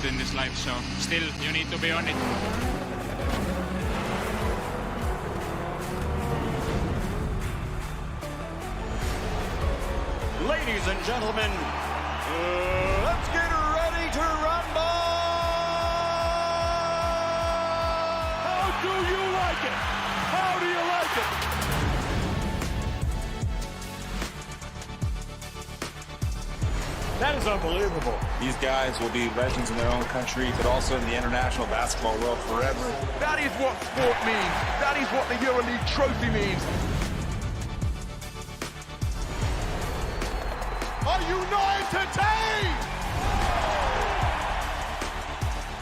involved in this life, so still you need to be on it. Ladies and gentlemen, let's get ready to rumble! How do you like it? How do you like it? That is unbelievable. These guys will be legends in their own country, but also in the international basketball world forever. That is what sport means. That is what the EuroLeague trophy means. Are you not entertained?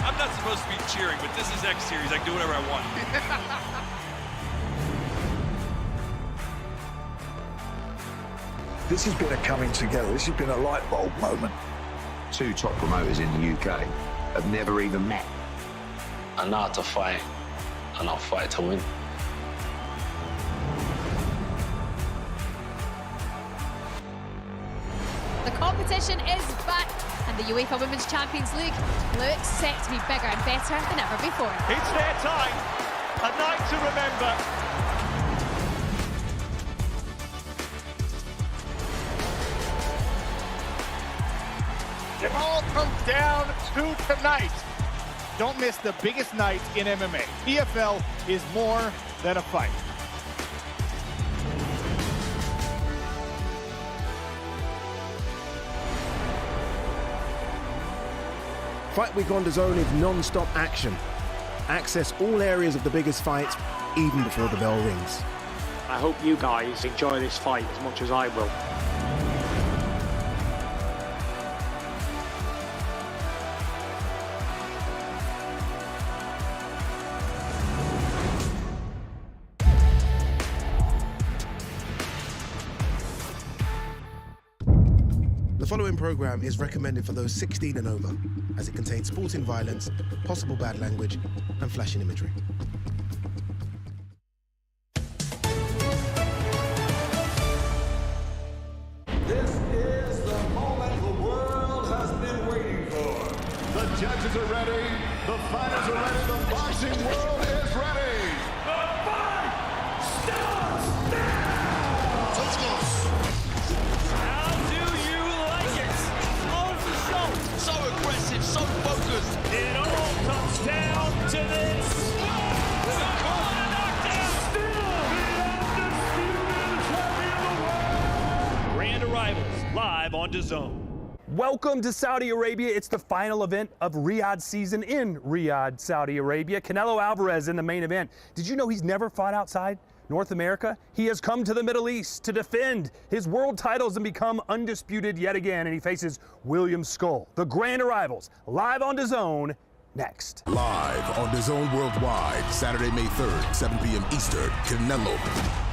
I'm not supposed to be cheering, but this is X Series. I can do whatever I want. This has been a coming together. This has been a light bulb moment. Two top promoters in the UK have never even met. I know how to fight, and I'll fight to win. The competition is back, and the UEFA Women's Champions League looks set to be bigger and better than ever before. It's their time, a night to remember. It all comes down to tonight. Don't miss the biggest night in MMA. PFL is more than a fight. Fight Week on DAZN is non-stop action. Access all areas of the biggest fights, even before the bell rings. I hope you guys enjoy this fight as much as I will. The following program is recommended for those 16 and over, as it contains sporting violence, possible bad language, and flashing imagery. This is the moment the world has been waiting for. The judges are ready, the fighters are ready, the boxing world is ready. The fight starts now! Let's go. So aggressive, so focused. It all comes down to this. Grand Arrivals, live on DAZN. Welcome to Saudi Arabia. It's the final event of Riyadh season in Riyadh, Saudi Arabia. Canelo Alvarez in the main event. Did you know he's never fought outside North America? He has come to the Middle East to defend his world titles and become undisputed yet again, and he faces William Scull. The Grand Arrivals, live on DAZN, next. Live on DAZN Worldwide, Saturday, May 3rd, 7 p.m. Eastern, Canelo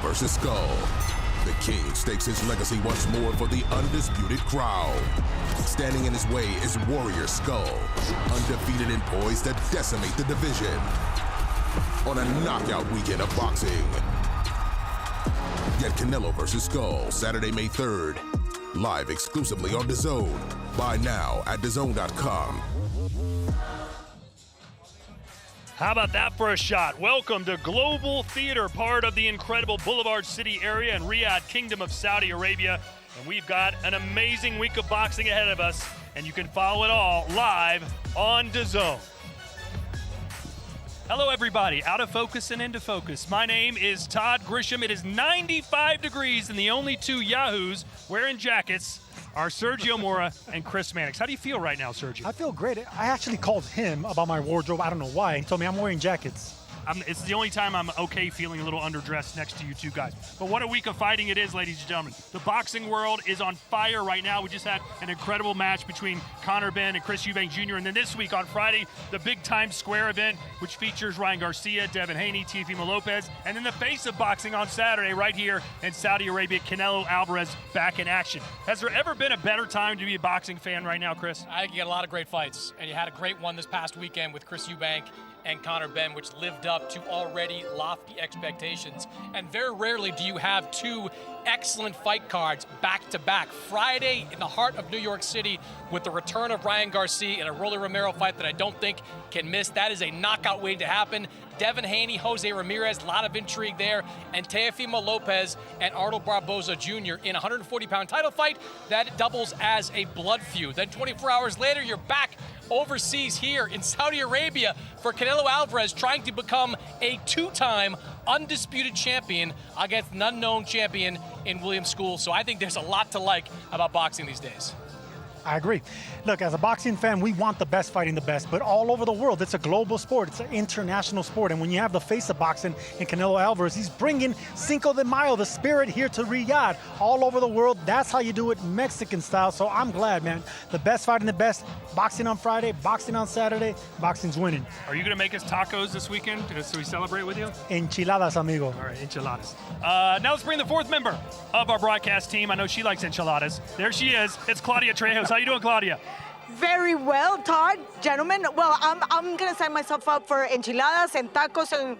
versus Scull. The King stakes his legacy once more for the undisputed crown. Standing in his way is Warrior Scull, undefeated and poised to decimate the division. On a knockout weekend of boxing. Get Canelo versus Scull, Saturday, May 3rd. Live exclusively on DAZN. Buy now at DAZN.com. How about that for a shot? Welcome to Global Theater, part of the incredible Boulevard City area in Riyadh, Kingdom of Saudi Arabia. And we've got an amazing week of boxing ahead of us, and you can follow it all live on DAZN. Hello, everybody. Out of focus and into focus. My name is Todd Grisham. It is 95 degrees, and the only two yahoos wearing jackets are Sergio Mora and Chris Mannix. How do you feel right now, Sergio? I feel great. I actually called him about my wardrobe. I don't know why. He told me I'm wearing jackets. It's the only time I'm okay feeling a little underdressed next to you two guys. But what a week of fighting it is, ladies and gentlemen. The boxing world is on fire right now. We just had an incredible match between Conor Benn and Chris Eubank Jr. And then this week on Friday, the big Times Square event, which features Ryan Garcia, Devin Haney, Teofimo Lopez. And then the face of boxing on Saturday right here in Saudi Arabia, Canelo Alvarez back in action. Has there ever been a better time to be a boxing fan right now, Chris? I think you get a lot of great fights. And you had a great one this past weekend with Chris Eubank and Conor Benn, which lived up up to already lofty expectations. And very rarely do you have two excellent fight cards back-to-back. Friday in the heart of New York City with the return of Ryan Garcia in a Rolly Romero fight that I don't think can miss. That is a knockout waiting to happen. Devin Haney, Jose Ramirez, a lot of intrigue there. And Teofimo Lopez and Arnold Barboza Jr. in a 140-pound title fight that doubles as a blood feud. Then 24 hours later, you're back overseas here in Saudi Arabia for Canelo Alvarez, trying to become a two-time undisputed champion against an unknown champion in William Scull. So I think there's a lot to like about boxing these days. I agree. Look, as a boxing fan, we want the best fighting the best, but all over the world, it's a global sport. It's an international sport. And when you have the face of boxing in Canelo Alvarez, he's bringing Cinco de Mayo, the spirit, here to Riyadh. All over the world, that's how you do it Mexican style. So I'm glad, man. The best fighting the best. Boxing on Friday, boxing on Saturday, boxing's winning. Are you going to make us tacos this weekend so we celebrate with you? Enchiladas, amigo. All right, enchiladas. Now let's bring the fourth member of our broadcast team. I know she likes enchiladas. There she is. It's Claudia Trejos. How you doing, Claudia? Very well, Todd. Gentlemen, well, I'm going to sign myself up for enchiladas and tacos and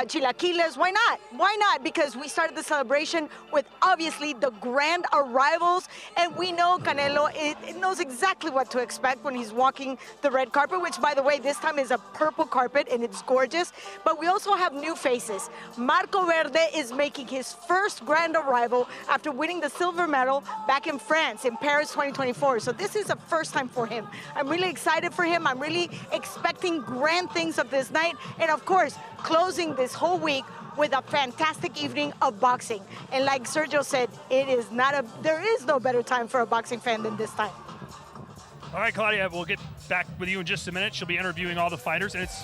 chilaquiles. Why not? Why not? Because we started the celebration with obviously the grand arrivals, and we know Canelo it knows exactly what to expect when he's walking the red carpet, which, by the way, this time is a purple carpet, and it's gorgeous. But we also have new faces. Marco Verde is making his first grand arrival after winning the silver medal back in France, in Paris 2024. So this is a first time for him. I'm really excited for him. I'm really expecting grand things of this night. And of course, closing this whole week with a fantastic evening of boxing. And like Sergio said, there is no better time for a boxing fan than this time. All right, Claudia, we'll get back with you in just a minute. She'll be interviewing all the fighters, and it's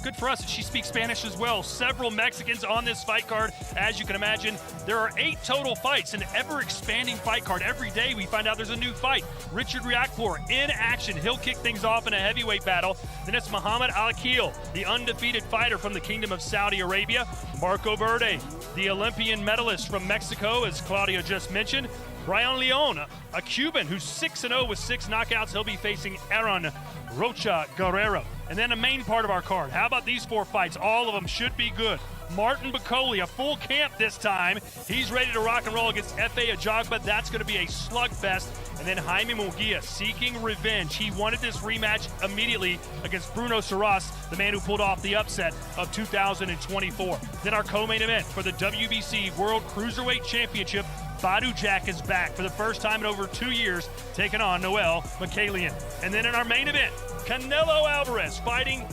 good for us that she speaks Spanish as well. Several Mexicans on this fight card. As you can imagine, there are 8 total fights, an ever-expanding fight card. Every day we find out there's a new fight. Richard Riakporhe in action. He'll kick things off in a heavyweight battle. Then it's Muhammad Al-Akil, the undefeated fighter from the Kingdom of Saudi Arabia. Marco Verde, the Olympian medalist from Mexico, as Claudia just mentioned. Brian Leon, a Cuban who's 6-0 with 6 knockouts. He'll be facing Aaron Rocha Guerrero. And then the main part of our card. How about these 4 fights? All of them should be good. Martin Bacoli, a full camp this time. He's ready to rock and roll against F.A. Ajagba. That's going to be a slugfest. And then Jaime Munguia seeking revenge. He wanted this rematch immediately against Bruno Saras, the man who pulled off the upset of 2024. Then our co-main event for the WBC World Cruiserweight Championship. Badu Jack is back for the first time in over 2 years, taking on Noel Mikhailian. And then in our main event, Canelo Alvarez fighting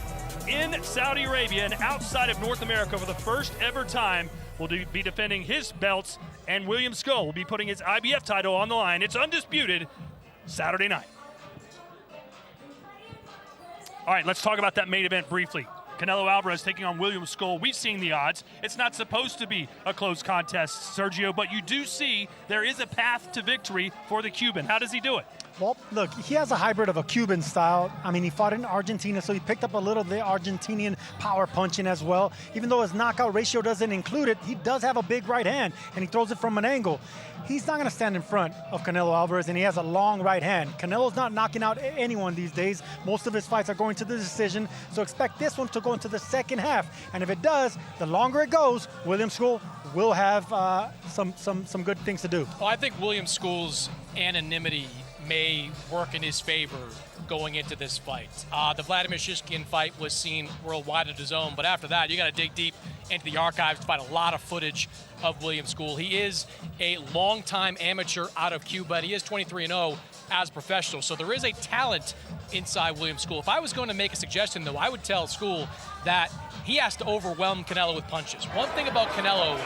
in Saudi Arabia and outside of North America for the first ever time will be defending his belts, and William Scull will be putting his IBF title on the line. It's undisputed Saturday night. All right, let's talk about that main event briefly. Canelo Alvarez taking on William Scull. We've seen the odds. It's not supposed to be a close contest, Sergio, but you do see there is a path to victory for the Cuban. How does he do it? Well, look, he has a hybrid of a Cuban style. I mean, he fought in Argentina, so he picked up a little of the Argentinian power punching as well. Even though his knockout ratio doesn't include it, he does have a big right hand, and he throws it from an angle. He's not going to stand in front of Canelo Alvarez, and he has a long right hand. Canelo's not knocking out anyone these days. Most of his fights are going to the decision, so expect this one to go into the second half. And if it does, the longer it goes, William Scull will have some good things to do. Well, I think William Scull's anonymity may work in his favor going into this fight. The Vladimir Shishkin fight was seen worldwide at DAZN, but after that, you got to dig deep into the archives to find a lot of footage of William Scull. He is a longtime amateur out of Cuba. He is 23-0 as a professional, so there is a talent inside William Scull. If I was going to make a suggestion, though, I would tell Scull that he has to overwhelm Canelo with punches. One thing about Canelo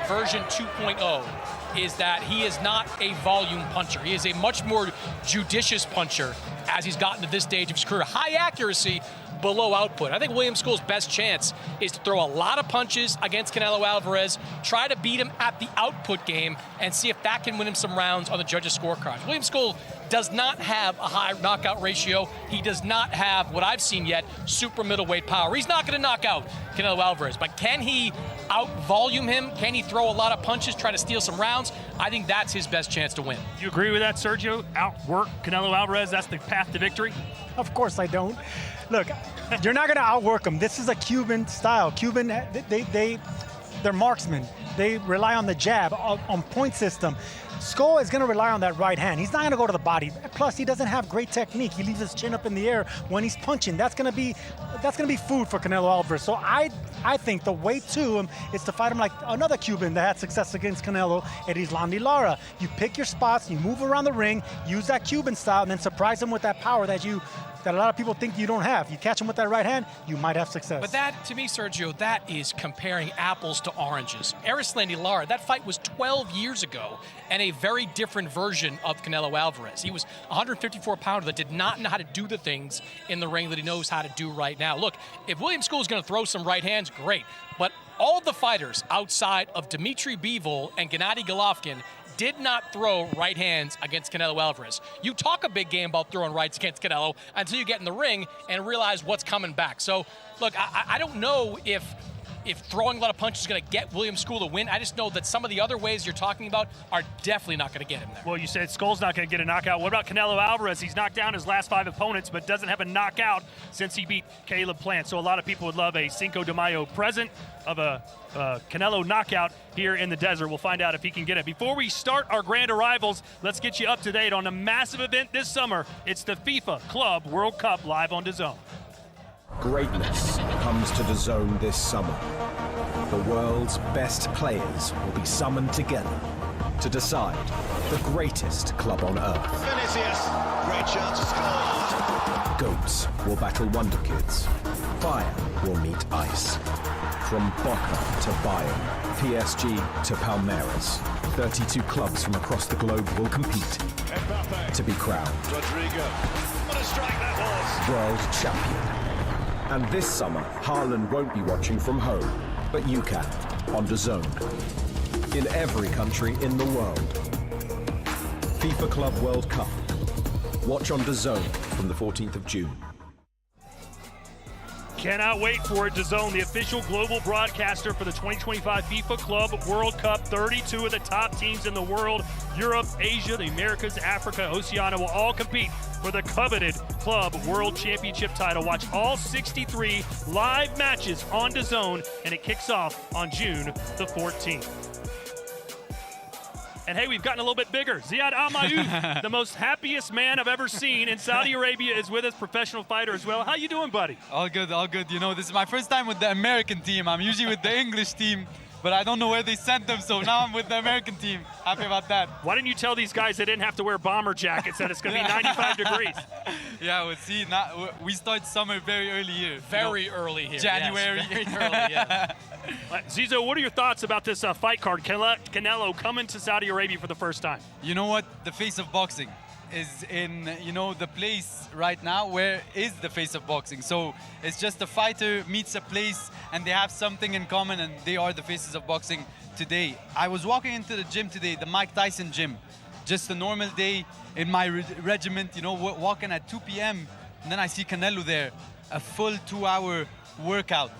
version 2.0 is that he is not a volume puncher. He is a much more judicious puncher as he's gotten to this stage of his career. High accuracy, below output. I think William Scull's best chance is to throw a lot of punches against Canelo Alvarez, try to beat him at the output game, and see if that can win him some rounds on the judges' scorecards. William Scull does not have a high knockout ratio. He does not have, what I've seen yet, super middleweight power. He's not going to knock out Canelo Alvarez, but can he out-volume him? Can he throw a lot of punches, try to steal some rounds? I think that's his best chance to win. You agree with that, Sergio? Outwork Canelo Alvarez, that's the path to victory? Of course I don't. Look, you're not going to outwork him. This is a Cuban style. Cuban, they're marksmen. They rely on the jab, on point system. Scull is going to rely on that right hand. He's not going to go to the body. Plus, he doesn't have great technique. He leaves his chin up in the air when he's punching. That's going to be food for Canelo Alvarez. So I think the way to him is to fight him like another Cuban that had success against Canelo, Erislandy Lara. You pick your spots, you move around the ring, use that Cuban style, and then surprise him with that power that a lot of people think you don't have. You catch him with that right hand, you might have success. But that, to me, Sergio, that is comparing apples to oranges. Erislandy Lara, that fight was 12 years ago, and a very different version of Canelo Alvarez. He was a 154-pounder that did not know how to do the things in the ring that he knows how to do right now. Look, if William Scull is going to throw some right hands, great. But all of the fighters outside of Dmitry Bivol and Gennady Golovkin did not throw right hands against Canelo Alvarez. You talk a big game about throwing rights against Canelo until you get in the ring and realize what's coming back. So, look, I don't know if throwing a lot of punches is going to get William Scull to win. I just know that some of the other ways you're talking about are definitely not going to get him there. Well, you said Skull's not going to get a knockout. What about Canelo Alvarez? He's knocked down his last 5 opponents, but doesn't have a knockout since he beat Caleb Plant. So a lot of people would love a Cinco de Mayo present of a Canelo knockout here in the desert. We'll find out if he can get it. Before we start our grand arrivals, let's get you up to date on a massive event this summer. It's the FIFA Club World Cup live on DAZN. Greatness comes to DAZN this summer. The world's best players will be summoned together to decide the greatest club on earth. Vinicius, great chance to score. Goats will battle Wonder Kids. Fire will meet ice. From Boca to Bayern, PSG to Palmeiras, 32 clubs from across the globe will compete to be crowned Rodrigo, what a strike that was! world champion. And this summer, Haaland won't be watching from home, but you can, on DAZN. In every country in the world. FIFA Club World Cup. Watch on DAZN from the 14th of June. Cannot wait for it. DAZN, the official global broadcaster for the 2025 FIFA Club World Cup. 32 of the top teams in the world, Europe, Asia, the Americas, Africa, Oceania, will all compete for the coveted Club World Championship title. Watch all 63 live matches on DAZN, and it kicks off on June the 14th. And hey, we've gotten a little bit bigger. Ziad Al-Mayouf, the most happiest man I've ever seen in Saudi Arabia, is with us, professional fighter as well. How you doing, buddy? All good, all good. You know, this is my first time with the American team. I'm usually with the English team, but I don't know where they sent them, so now I'm with the American team. Happy about that. Why didn't you tell these guys they didn't have to wear bomber jackets, that it's going to be 95 degrees? Yeah, we'll see. We start summer very early here. Very early here. January. Yes, very early, yeah. Zizo, what are your thoughts about this fight card? Canelo coming to Saudi Arabia for the first time. You know what? The face of boxing is in, you know, the place right now where is the face of boxing. So it's just a fighter meets a place and they have something in common, and they are the faces of boxing today. I was walking into the gym today, the Mike Tyson gym, just a normal day in my regiment, you know, walking at 2 p.m. and then I see Canelo there, a full 2-hour workout.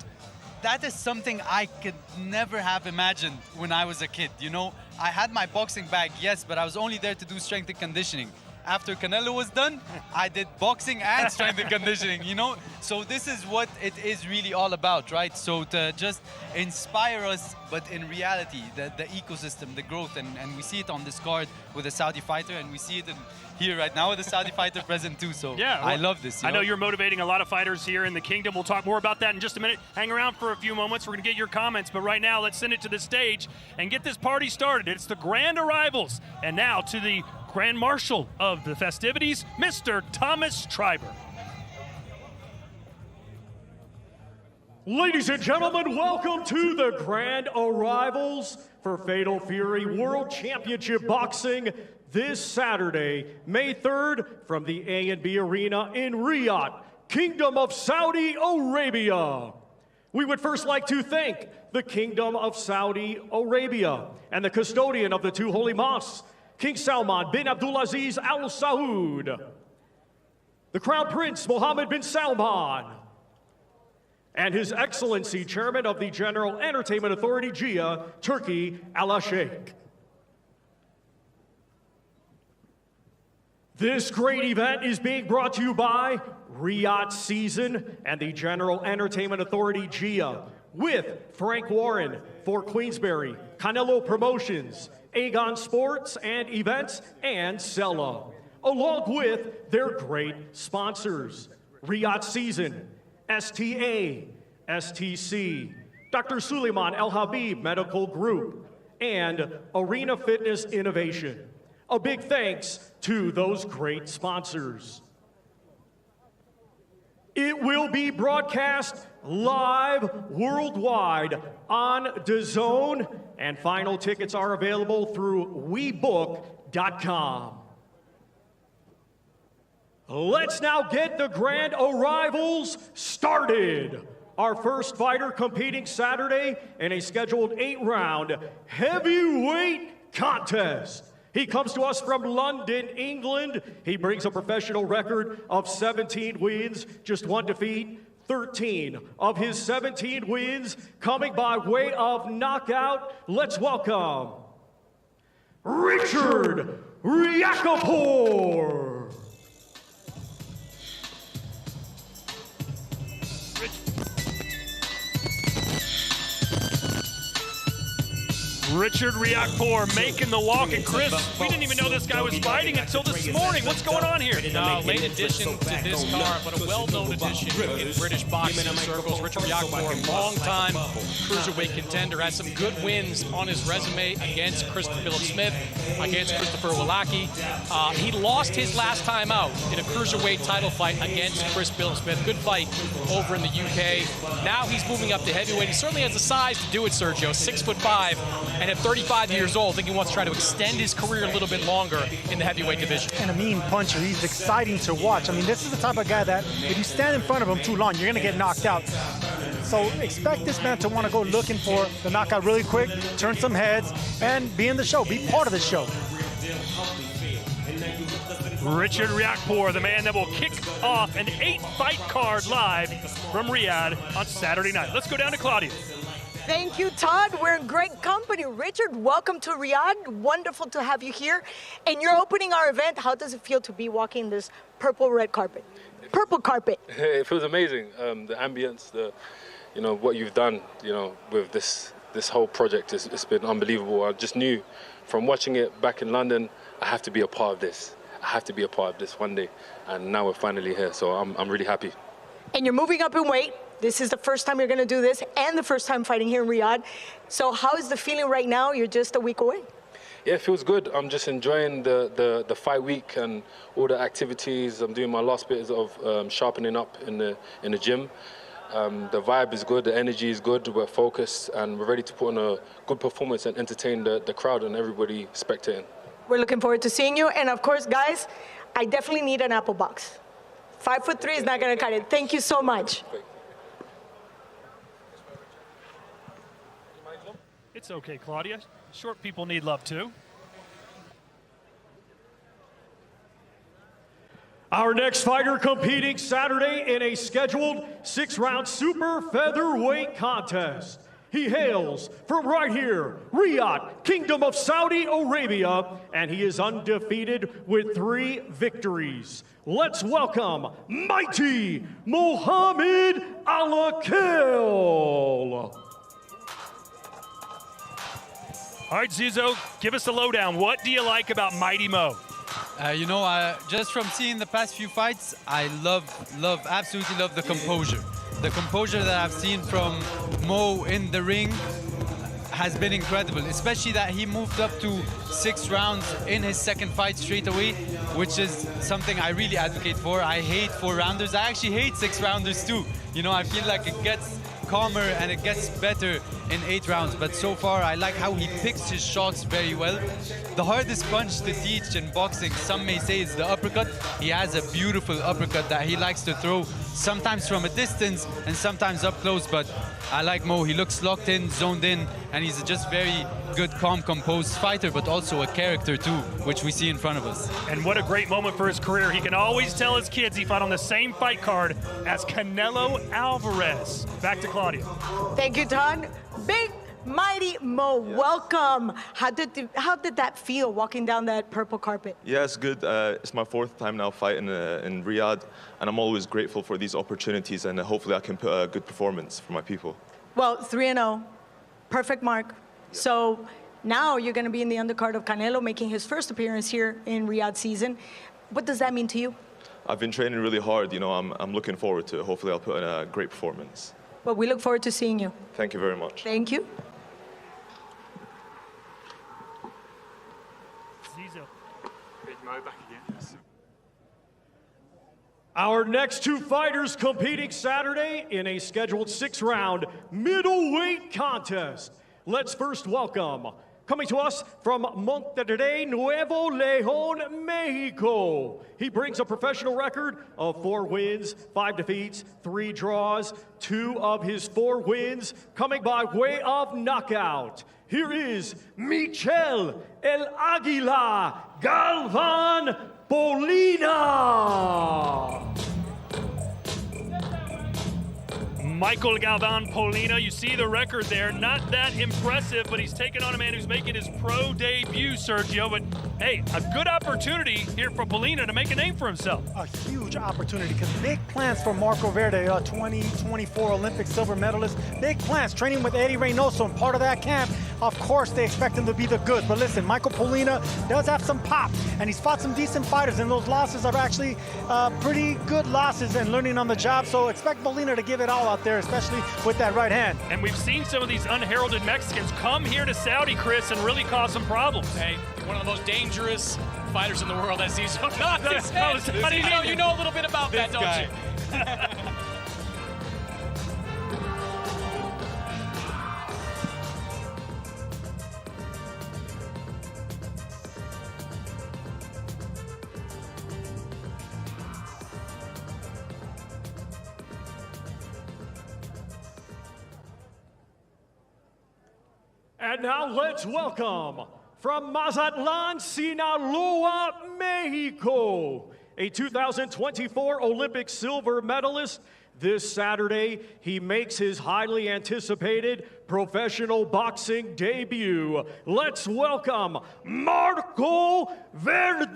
That is something I could never have imagined when I was a kid, you know. I had my boxing bag, yes, but I was only there to do strength and conditioning. After Canelo was done, I did boxing and strength and conditioning, you know? So this is what it is really all about, right? So to just inspire us, but in reality, the ecosystem, the growth, and we see it on this card with a Saudi fighter, and we see it here right now with a Saudi fighter present too, so yeah, well, I love this. I know you're motivating a lot of fighters here in the kingdom. We'll talk more about that in just a minute. Hang around for a few moments. We're going to get your comments, but right now, let's send it to the stage and get this party started. It's the grand arrivals, and now to the Grand Marshal of the festivities, Mr. Thomas Triber. Ladies and gentlemen, welcome to the grand arrivals for Fatal Fury World Championship Boxing this Saturday, May 3rd, from the A&B Arena in Riyadh, Kingdom of Saudi Arabia. We would first like to thank the Kingdom of Saudi Arabia and the custodian of the two holy mosques, King Salman bin Abdulaziz Al Saud, the Crown Prince Mohammed bin Salman, and His Excellency Chairman of the General Entertainment Authority, JIA, Turkey, Al Sheikh. This great event is being brought to you by Riyadh Season and the General Entertainment Authority, GIA, with Frank Warren for Queensberry, Canelo Promotions, Aegon Sports and Events, and Sella, along with their great sponsors, Riyadh Season, STA, STC, Dr. Suleiman El Habib Medical Group, and Arena Fitness Innovation. A big thanks to those great sponsors. It will be broadcast live worldwide on DAZN, and final tickets are available through WeBook.com. Let's now get the grand arrivals started. Our first fighter competing Saturday in a scheduled 8-round heavyweight contest. He comes to us from London, England. He brings a professional record of 17 wins, just 1 defeat. 13 of his 17 wins coming by way of knockout. Let's welcome Richard Riakporhe. Richard Riakporhe making the walk. And Chris, we didn't even know this guy was fighting until this morning. What's going on here? Late addition to this card, but a well-known addition in British boxing circles. Richard Riakporhe, long-time cruiserweight contender, has some good wins on his resume against Christopher Philip-Smith, against Christopher Wallacki. He lost his last time out in a cruiserweight title fight against Chris Philip-Smith. Good fight over in the UK. Now he's moving up to heavyweight. He certainly has the size to do it, Sergio. 6'5", and at 35 years old, I think he wants to try to extend his career a little bit longer in the heavyweight division. And a mean puncher. He's exciting to watch. I mean, this is the type of guy that if you stand in front of him too long, you're going to get knocked out. So expect this man to want to go looking for the knockout really quick, turn some heads, and be in the show, be part of the show. Richard Riakporhe, the man that will kick off an 8-fight card live from Riyadh on Saturday night. Let's go down to Claudia. Thank you, Todd. We're in great company. Richard, welcome to Riyadh. Wonderful to have you here. And you're opening our event. How does it feel to be walking this purple-red carpet? Purple carpet. It feels amazing. The ambience, what you've done, with this whole project, it's been unbelievable. I just knew from watching it back in London, I have to be a part of this. I have to be a part of this one day. And now we're finally here, so I'm really happy. And you're moving up in weight. This is the first time you're going to do this and the first time fighting here in Riyadh. So how is the feeling right now? You're just a week away. Yeah, it feels good. I'm just enjoying the fight week and all the activities. I'm doing my last bit of sharpening up in the gym. The vibe is good, the energy is good, we're focused, and we're ready to put on a good performance and entertain the crowd and everybody spectating. We're looking forward to seeing you. And of course, guys, I definitely need an apple box. 5'3" is not going to cut it. Thank you so much. It's okay, Claudia. Short people need love too. Our next fighter competing Saturday in a scheduled 6-round super featherweight contest. He hails from right here, Riyadh, Kingdom of Saudi Arabia, and he is undefeated with 3 victories. Let's welcome mighty Mohammed Alakil. All right, Zizzo, give us the lowdown. What do you like about Mighty Mo? Just from seeing the past few fights, I absolutely love the composure. The composure that I've seen from Mo in the ring has been incredible, especially that he moved up to 6 rounds in his second fight straight away, which is something I really advocate for. I hate 4-rounders. I actually hate 6-rounders too. I feel like it gets calmer and it gets better in 8 rounds, but so far I like how he picks his shots very well. The hardest punch to teach in boxing, some may say, is the uppercut. He has a beautiful uppercut that he likes to throw, sometimes from a distance and sometimes up close, but I like Mo. He looks locked in, zoned in, and he's just very good, calm, composed fighter, but also a character too, which we see in front of us. And what a great moment for his career. He can always tell his kids he fought on the same fight card as Canelo Alvarez. Back to Claudia. Thank you, Todd. Big Mighty Mo, welcome. How did that feel walking down that purple carpet? Yeah, it's good. It's my 4th time now fighting in Riyadh, and I'm always grateful for these opportunities, and hopefully I can put a good performance for my people. Well, 3-0, perfect mark. Yeah. So now you're going to be in the undercard of Canelo, making his first appearance here in Riyadh season. What does that mean to you? I've been training really hard. You know, I'm looking forward to it. Hopefully I'll put in a great performance. Well, we look forward to seeing you. Thank you very much. Thank you. Our next 2 fighters competing Saturday in a scheduled 6-round middleweight contest. Let's first welcome, coming to us from Monterrey, Nuevo León, Mexico. He brings a professional record of 4 wins, 5 defeats, 3 draws. 2 of his 4 wins coming by way of knockout. Here is Michel El Águila Galvan Polina. Michael Galvan Polina, you see the record there. Not that impressive, but he's taking on a man who's making his pro debut, Sergio. But hey, a good opportunity here for Polina to make a name for himself. A huge opportunity, because big plans for Marco Verde, 2024 Olympic silver medalist. Big plans, training with Eddie Reynoso, and part of that camp, of course, they expect him to be the goods. But listen, Michael Polina does have some pop, and he's fought some decent fighters, and those losses are actually pretty good losses and learning on the job. So expect Polina to give it all out there, especially with that right hand. And we've seen some of these unheralded Mexicans come here to Saudi, Chris, and really cause some problems. Hey, one of the most dangerous fighters in the world, as he's not his head. You know a little bit about that, don't you? And now let's welcome, from Mazatlan, Sinaloa, Mexico, a 2024 Olympic silver medalist. This Saturday, he makes his highly anticipated professional boxing debut. Let's welcome Marco Verde.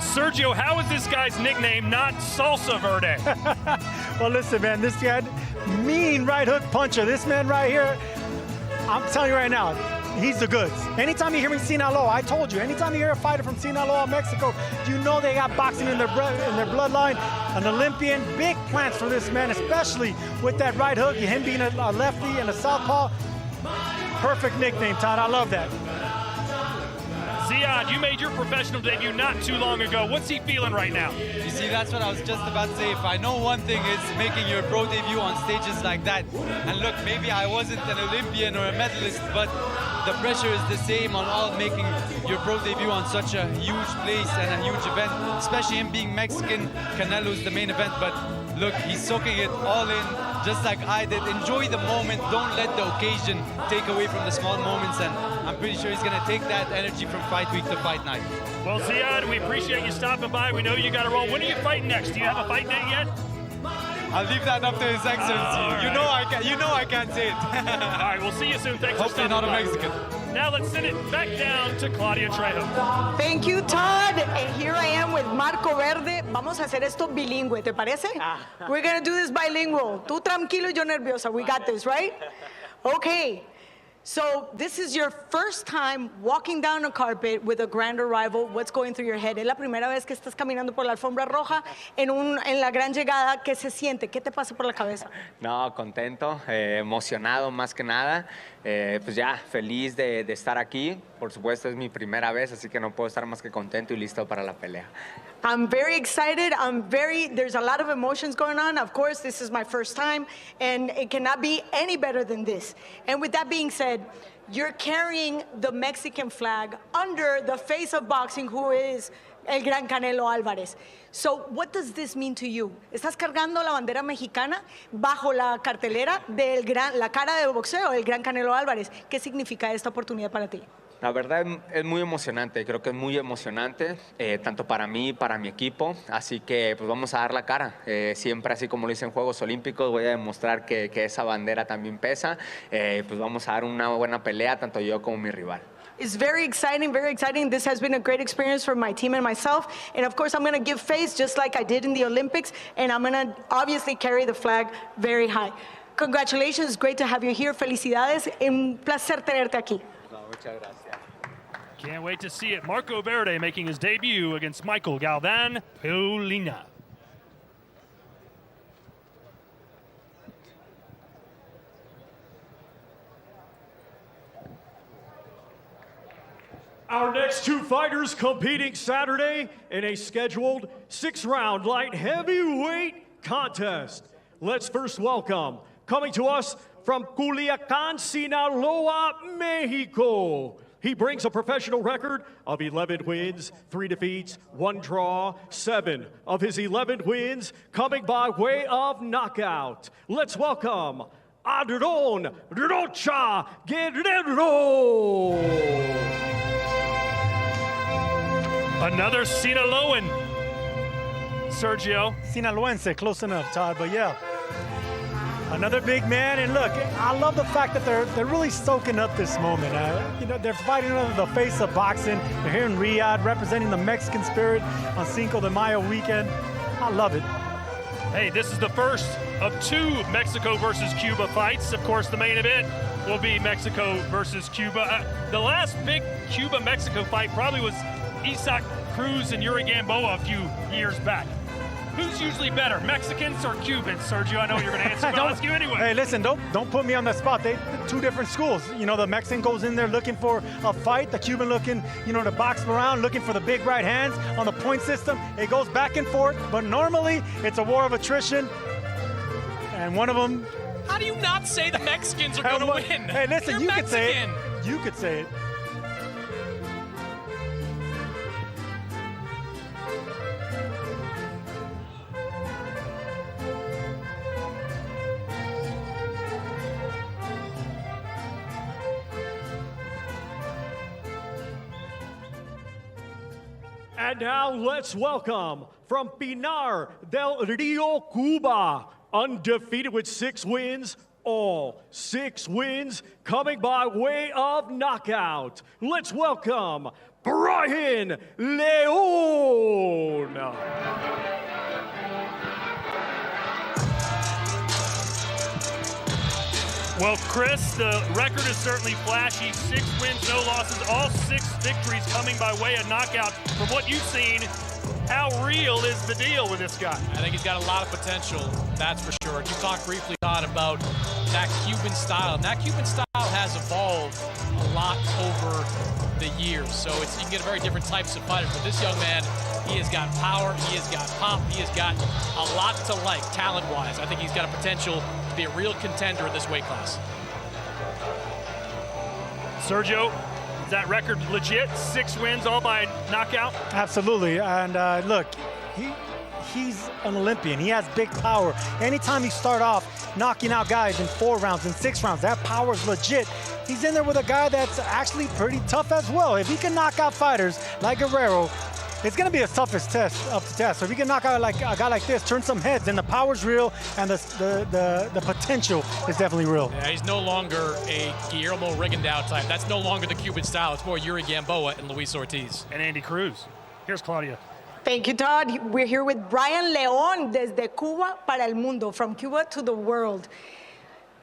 Sergio, how is this guy's nickname not Salsa Verde? Well, listen, man, this guy, mean right hook puncher. This man right here, I'm telling you right now, he's the goods. Anytime you hear me Sinaloa, I told you, anytime you hear a fighter from Sinaloa, Mexico, you know they got boxing in their bloodline. An Olympian, big plans for this man, especially with that right hook, him being a lefty and a southpaw. Perfect nickname, Todd. I love that. Ziad, you made your professional debut not too long ago. What's he feeling right now? You see, that's what I was just about to say. If I know one thing, it's making your pro debut on stages like that. And look, maybe I wasn't an Olympian or a medalist, but the pressure is the same on all making your pro debut on such a huge place and a huge event, especially him being Mexican. Canelo's the main event, but look, he's soaking it all in, just like I did. Enjoy the moment. Don't let the occasion take away from the small moments, and I'm pretty sure he's going to take that energy from fight week to fight night. Well, Ziad, we appreciate you stopping by. We know you got to roll. When are you fighting next? Do you have a fight date yet? I'll leave that up to His Excellency. Right. You know I can't say it. All right, we'll see you soon. Thanks for Hopefully stopping not a by. Mexican. Now let's send it back down to Claudia Trejo. Thank you, Todd. And here I am with Marco Verde. Vamos a hacer esto bilingüe, ¿te parece? We're going to do this bilingual. Tú tranquilo, yo nerviosa. We got this, right? Okay. So this is your first time walking down a carpet with a grander rival. What's going through your head? Es la primera vez que estás caminando por la alfombra roja en la gran llegada. ¿Qué se siente? ¿Qué te pasa por la cabeza? No, contento, emocionado más que nada. Pues ya, feliz de estar aquí. Por supuesto, es mi primera vez, así que no puedo estar más que contento y listo para la pelea. I'm very excited. There's a lot of emotions going on. Of course, this is my first time, and it cannot be any better than this. And with that being said, you're carrying the Mexican flag under the face of boxing, who is el gran Canelo Alvarez. So what does this mean to you? Estás cargando la bandera mexicana bajo la cartelera la cara de boxeo, el gran Canelo Álvarez. ¿Qué significa esta oportunidad para ti? La verdad es muy emocionante, creo que es muy emocionante, tanto para mí y para mi equipo, así que pues vamos a dar la cara. Siempre así como lo hice en Juegos Olímpicos, voy a demostrar que esa bandera también pesa, pues vamos a dar una buena pelea, tanto yo como mi rival. It's very exciting, very exciting. This has been a great experience for my team and myself. And of course, I'm going to give face just like I did in the Olympics. And I'm going to obviously carry the flag very high. Congratulations. Great to have you here. Felicidades. Un placer tenerte aquí. Muchas gracias. Can't wait to see it. Marco Verde making his debut against Michael Galvan Paulina. Our next two fighters competing Saturday in a scheduled 6-round light heavyweight contest. Let's first welcome, coming to us from Culiacán, Sinaloa, Mexico. He brings a professional record of 11 wins, 3 defeats, 1 draw, 7 of his 11 wins coming by way of knockout. Let's welcome Adron Rocha Guerrero. Another Sinaloan. Sergio. Sinaloense, close enough, Todd, but yeah. Another big man, and look, I love the fact that they're really soaking up this moment. You know, they're fighting under the face of boxing. They're here in Riyadh, representing the Mexican spirit on Cinco de Mayo weekend. I love it. Hey, this is the first of 2 Mexico versus Cuba fights. Of course, the main event will be Mexico versus Cuba. The last big Cuba-Mexico fight probably was Isaac Cruz and Yuri Gamboa a few years back. Who's usually better, Mexicans or Cubans, Sergio? I know you're going to answer, but I'll ask you anyway. Hey, listen, don't put me on the spot. They're 2 different schools. You know, the Mexican goes in there looking for a fight. The Cuban looking, you know, to box around, looking for the big right hands on the point system. It goes back and forth, but normally it's a war of attrition. And one of them... How do you not say the Mexicans are going to win? Hey, listen, You're you Mexican. could say it. You could say it. And now let's welcome from Pinar del Rio, Cuba, undefeated with 6 wins, all 6 wins coming by way of knockout. Let's welcome Brian Leon. Well, Chris, the record is certainly flashy. 6 wins, no losses, all 6 victories coming by way of knockout. From what you've seen, how real is the deal with this guy? I think he's got a lot of potential, that's for sure. You talked briefly, Todd, about that Cuban style. And that Cuban style has evolved a lot over the years. So you can get very different types of fighters. But this young man, he has got power, he has got pop, he has got a lot to like, talent-wise. I think he's got a potential to be a real contender in this weight class. Sergio, is that record legit? 6 wins, all by knockout? Absolutely, and look, he's an Olympian. He has big power. Anytime you start off knocking out guys in 4 rounds and 6 rounds, that power is legit. He's in there with a guy that's actually pretty tough as well. If he can knock out fighters like Guerrero, it's going to be his toughest test of the test. So if he can knock out like a guy like this, turn some heads, then the power's real and the potential is definitely real. Yeah, he's no longer a Guillermo Rigondeaux type. That's no longer the Cuban style. It's more Yuri Gamboa and Luis Ortiz. And Andy Cruz. Here's Claudia. Thank you, Todd. We're here with Brian Leon, desde Cuba para el mundo, from Cuba to the world.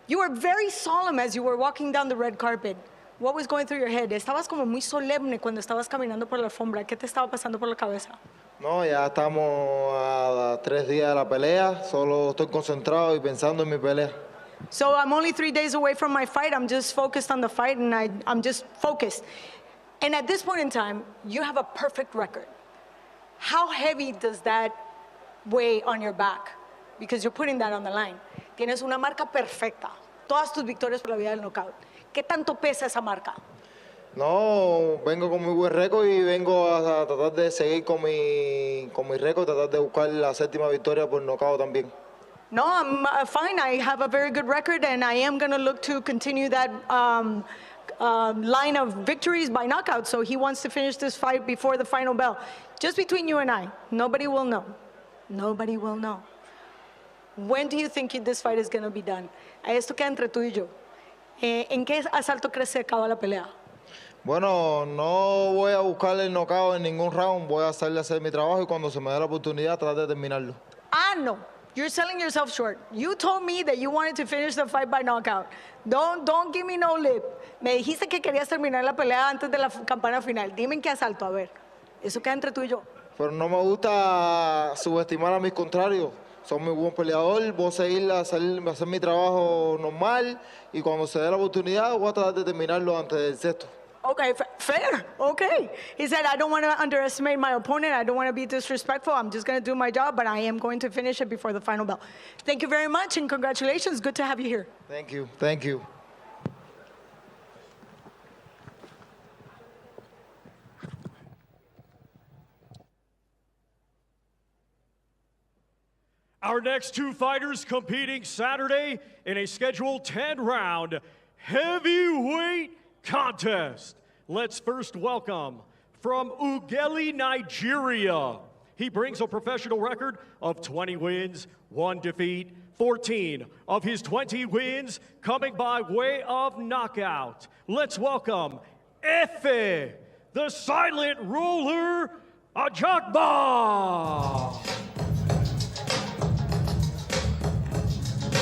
You were very solemn as you were walking down the red carpet. What was going through your head? Estabas como muy solemne cuando estabas caminando por la alfombra. ¿Qué te estaba pasando por la cabeza? No, ya estamos a 3 días de la pelea. Solo estoy concentrado y pensando en mi pelea. So I'm only 3 days away from my fight. I'm just focused on the fight, and I'm just focused. And at this point in time, you have a perfect record. How heavy does that weigh on your back? Because you're putting that on the line. Tienes una marca perfecta. Todas tus victorias por la vía del knockout. ¿Qué tanto pesa esa marca? No, vengo con muy buen récord y vengo a tratar de seguir con mi récord, tratar de buscar la 7ª victoria por nocaut también. No, I'm fine. I have a very good record, and I am going to look to continue that line of victories by knockout, so he wants to finish this fight before the final bell. Just between you and I, nobody will know. Nobody will know. When do you think this fight is going to be done? Esto queda entre tú y yo. ¿En qué asalto crees que acaba la pelea? Bueno, no voy a buscar el knockout en ningún round. Voy a hacer mi trabajo y cuando se me dé la oportunidad tratar de terminarlo. Ah, no. You're selling yourself short. You told me that you wanted to finish the fight by knockout. Don't give me no lip. Me dijiste que querías terminar la pelea antes de la campana final. Dime en qué asalto, a ver. Eso queda entre tú y yo. Pero no me gusta subestimar a mis contrarios. Son muy buen peleador. Voy a seguir a hacer mi trabajo normal y cuando se dé la oportunidad voy a tratar de terminarlo antes del sexto. Okay, fair. Okay. He said, I don't want to underestimate my opponent. I don't want to be disrespectful. I'm just going to do my job, but I am going to finish it before the final bell. Thank you very much, and congratulations. Good to have you here. Thank you. Thank you. Our next two fighters competing Saturday in a scheduled 10-round heavyweight contest. Let's first welcome from Ughelli, Nigeria. He brings a professional record of 20 wins, 1 defeat, 14 of his 20 wins coming by way of knockout. Let's welcome Efe, the silent ruler, Ajagba.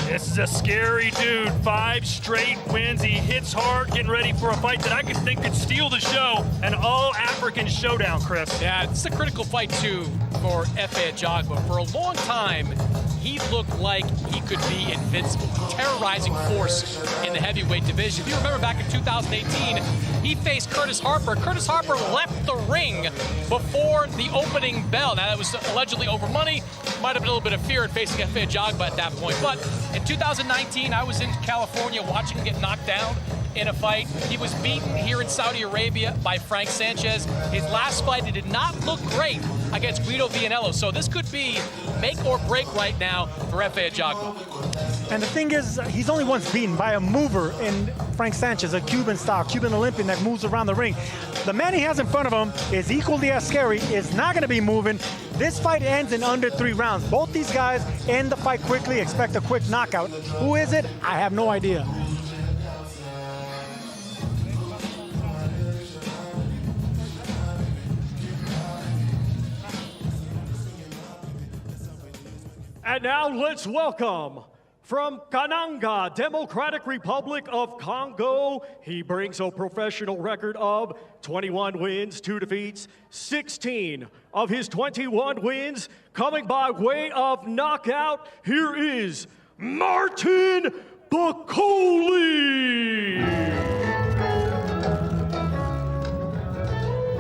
This is a scary dude. 5 straight wins. He hits hard, getting ready for a fight that I think could steal the show. An all-African showdown, Chris. Yeah, it's a critical fight, too, for Efe Ajagba. For a long time, he looked like he could be invincible, terrorizing force in the heavyweight division. If you remember back in 2018, he faced Curtis Harper. Curtis Harper left the ring before the opening bell. Now, that was allegedly over money. Might have been a little bit of fear in facing Efe Ajagba at that point. But in 2019, I was in California watching him get knocked down in a fight. He was beaten here in Saudi Arabia by Frank Sanchez. His last fight, he did not look great against Guido Vianello. So this could be make or break right now for Efe Ajagba. And the thing is, he's only once beaten by a mover in Frank Sanchez, a Cuban Olympian that moves around the ring. The man he has in front of him is equally as scary, is not going to be moving. This fight ends in under 3 rounds. Both these guys end the fight quickly, expect a quick knockout. Who is it? I have no idea. And now let's welcome from Kananga, Democratic Republic of Congo. He brings a professional record of 21 wins, 2 defeats, 16 of his 21 wins coming by way of knockout. Here is Martin Bakoli.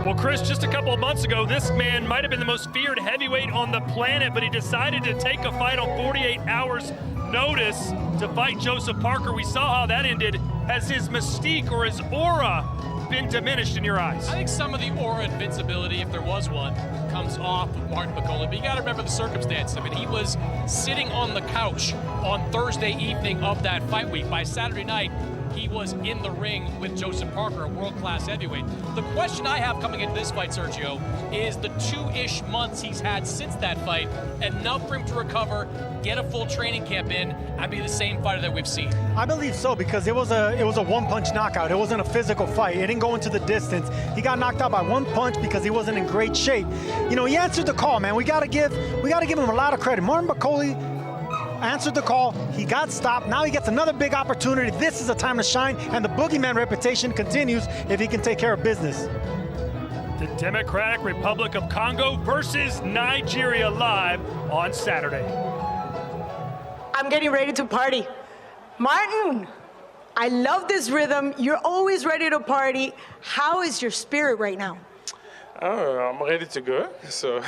Well, Chris, just a couple of months ago, this man might have been the most feared heavyweight on the planet, but he decided to take a fight on 48 hours notice to fight Joseph Parker. We saw how that ended. Has his mystique or his aura been diminished in your eyes? I think some of the aura invincibility, if there was one, comes off of Martin Bakoli. But you got to remember the circumstance. I mean, he was sitting on the couch on Thursday evening of that fight week. By Saturday night, he was in the ring with Joseph Parker, a world-class heavyweight. The question I have coming into this fight, Sergio, is the 2-ish months he's had since that fight enough for him to recover, get a full training camp in, and be the same fighter that we've seen? I believe so, because it was a one-punch knockout. It wasn't a physical fight. It didn't go into the distance. He got knocked out by 1 punch because he wasn't in great shape. You know, he answered the call, man. We gotta give him a lot of credit. Martin Bakoli answered the call. He got stopped. Now he gets another big opportunity. This is a time to shine, and the boogeyman reputation continues if he can take care of business. The Democratic Republic of Congo versus Nigeria live on Saturday. I'm getting ready to party. Martin, I love this rhythm. You're always ready to party. How is your spirit right now? I'm ready to go. So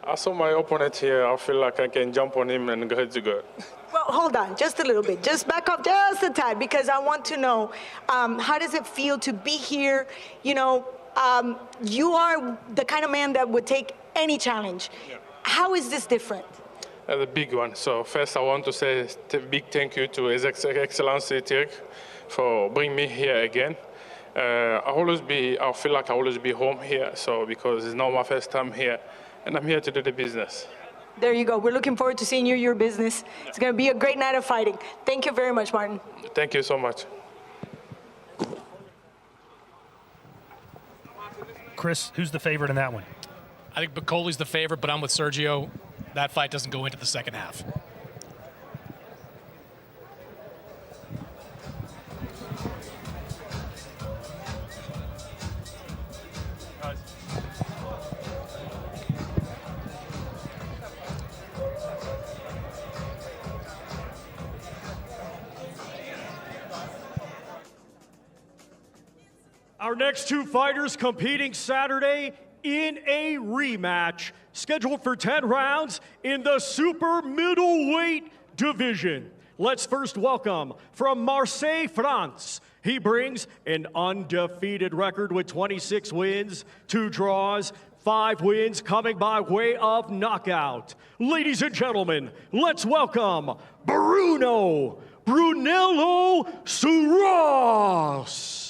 I saw my opponent here. I feel like I can jump on him and ready to go. Well, hold on, just a little bit. Just back up just a tad, because I want to know, how does it feel to be here? You know, you are the kind of man that would take any challenge. Yeah. How is this different? The big one. So first I want to say a big thank you to His Excellency Tirk for bringing me here again. I feel like I always be home here. So because it's not my first time here, and I'm here to do the business. There you go. We're looking forward to seeing your business. It's going to be a great night of fighting. Thank you very much, Martin. Thank you so much. Chris, who's the favorite in that one? I think Bacoli's the favorite, but I'm with Sergio. That fight doesn't go into the second half. Our next two fighters competing Saturday in a rematch scheduled for 10 rounds in the super middleweight division. Let's first welcome from Marseille, France. He brings an undefeated record with 26 wins, 2 draws, 5 wins coming by way of knockout. Ladies and gentlemen, let's welcome Brunello Suras.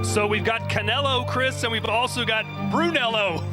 So we've got Canelo, Chris, and we've also got Brunello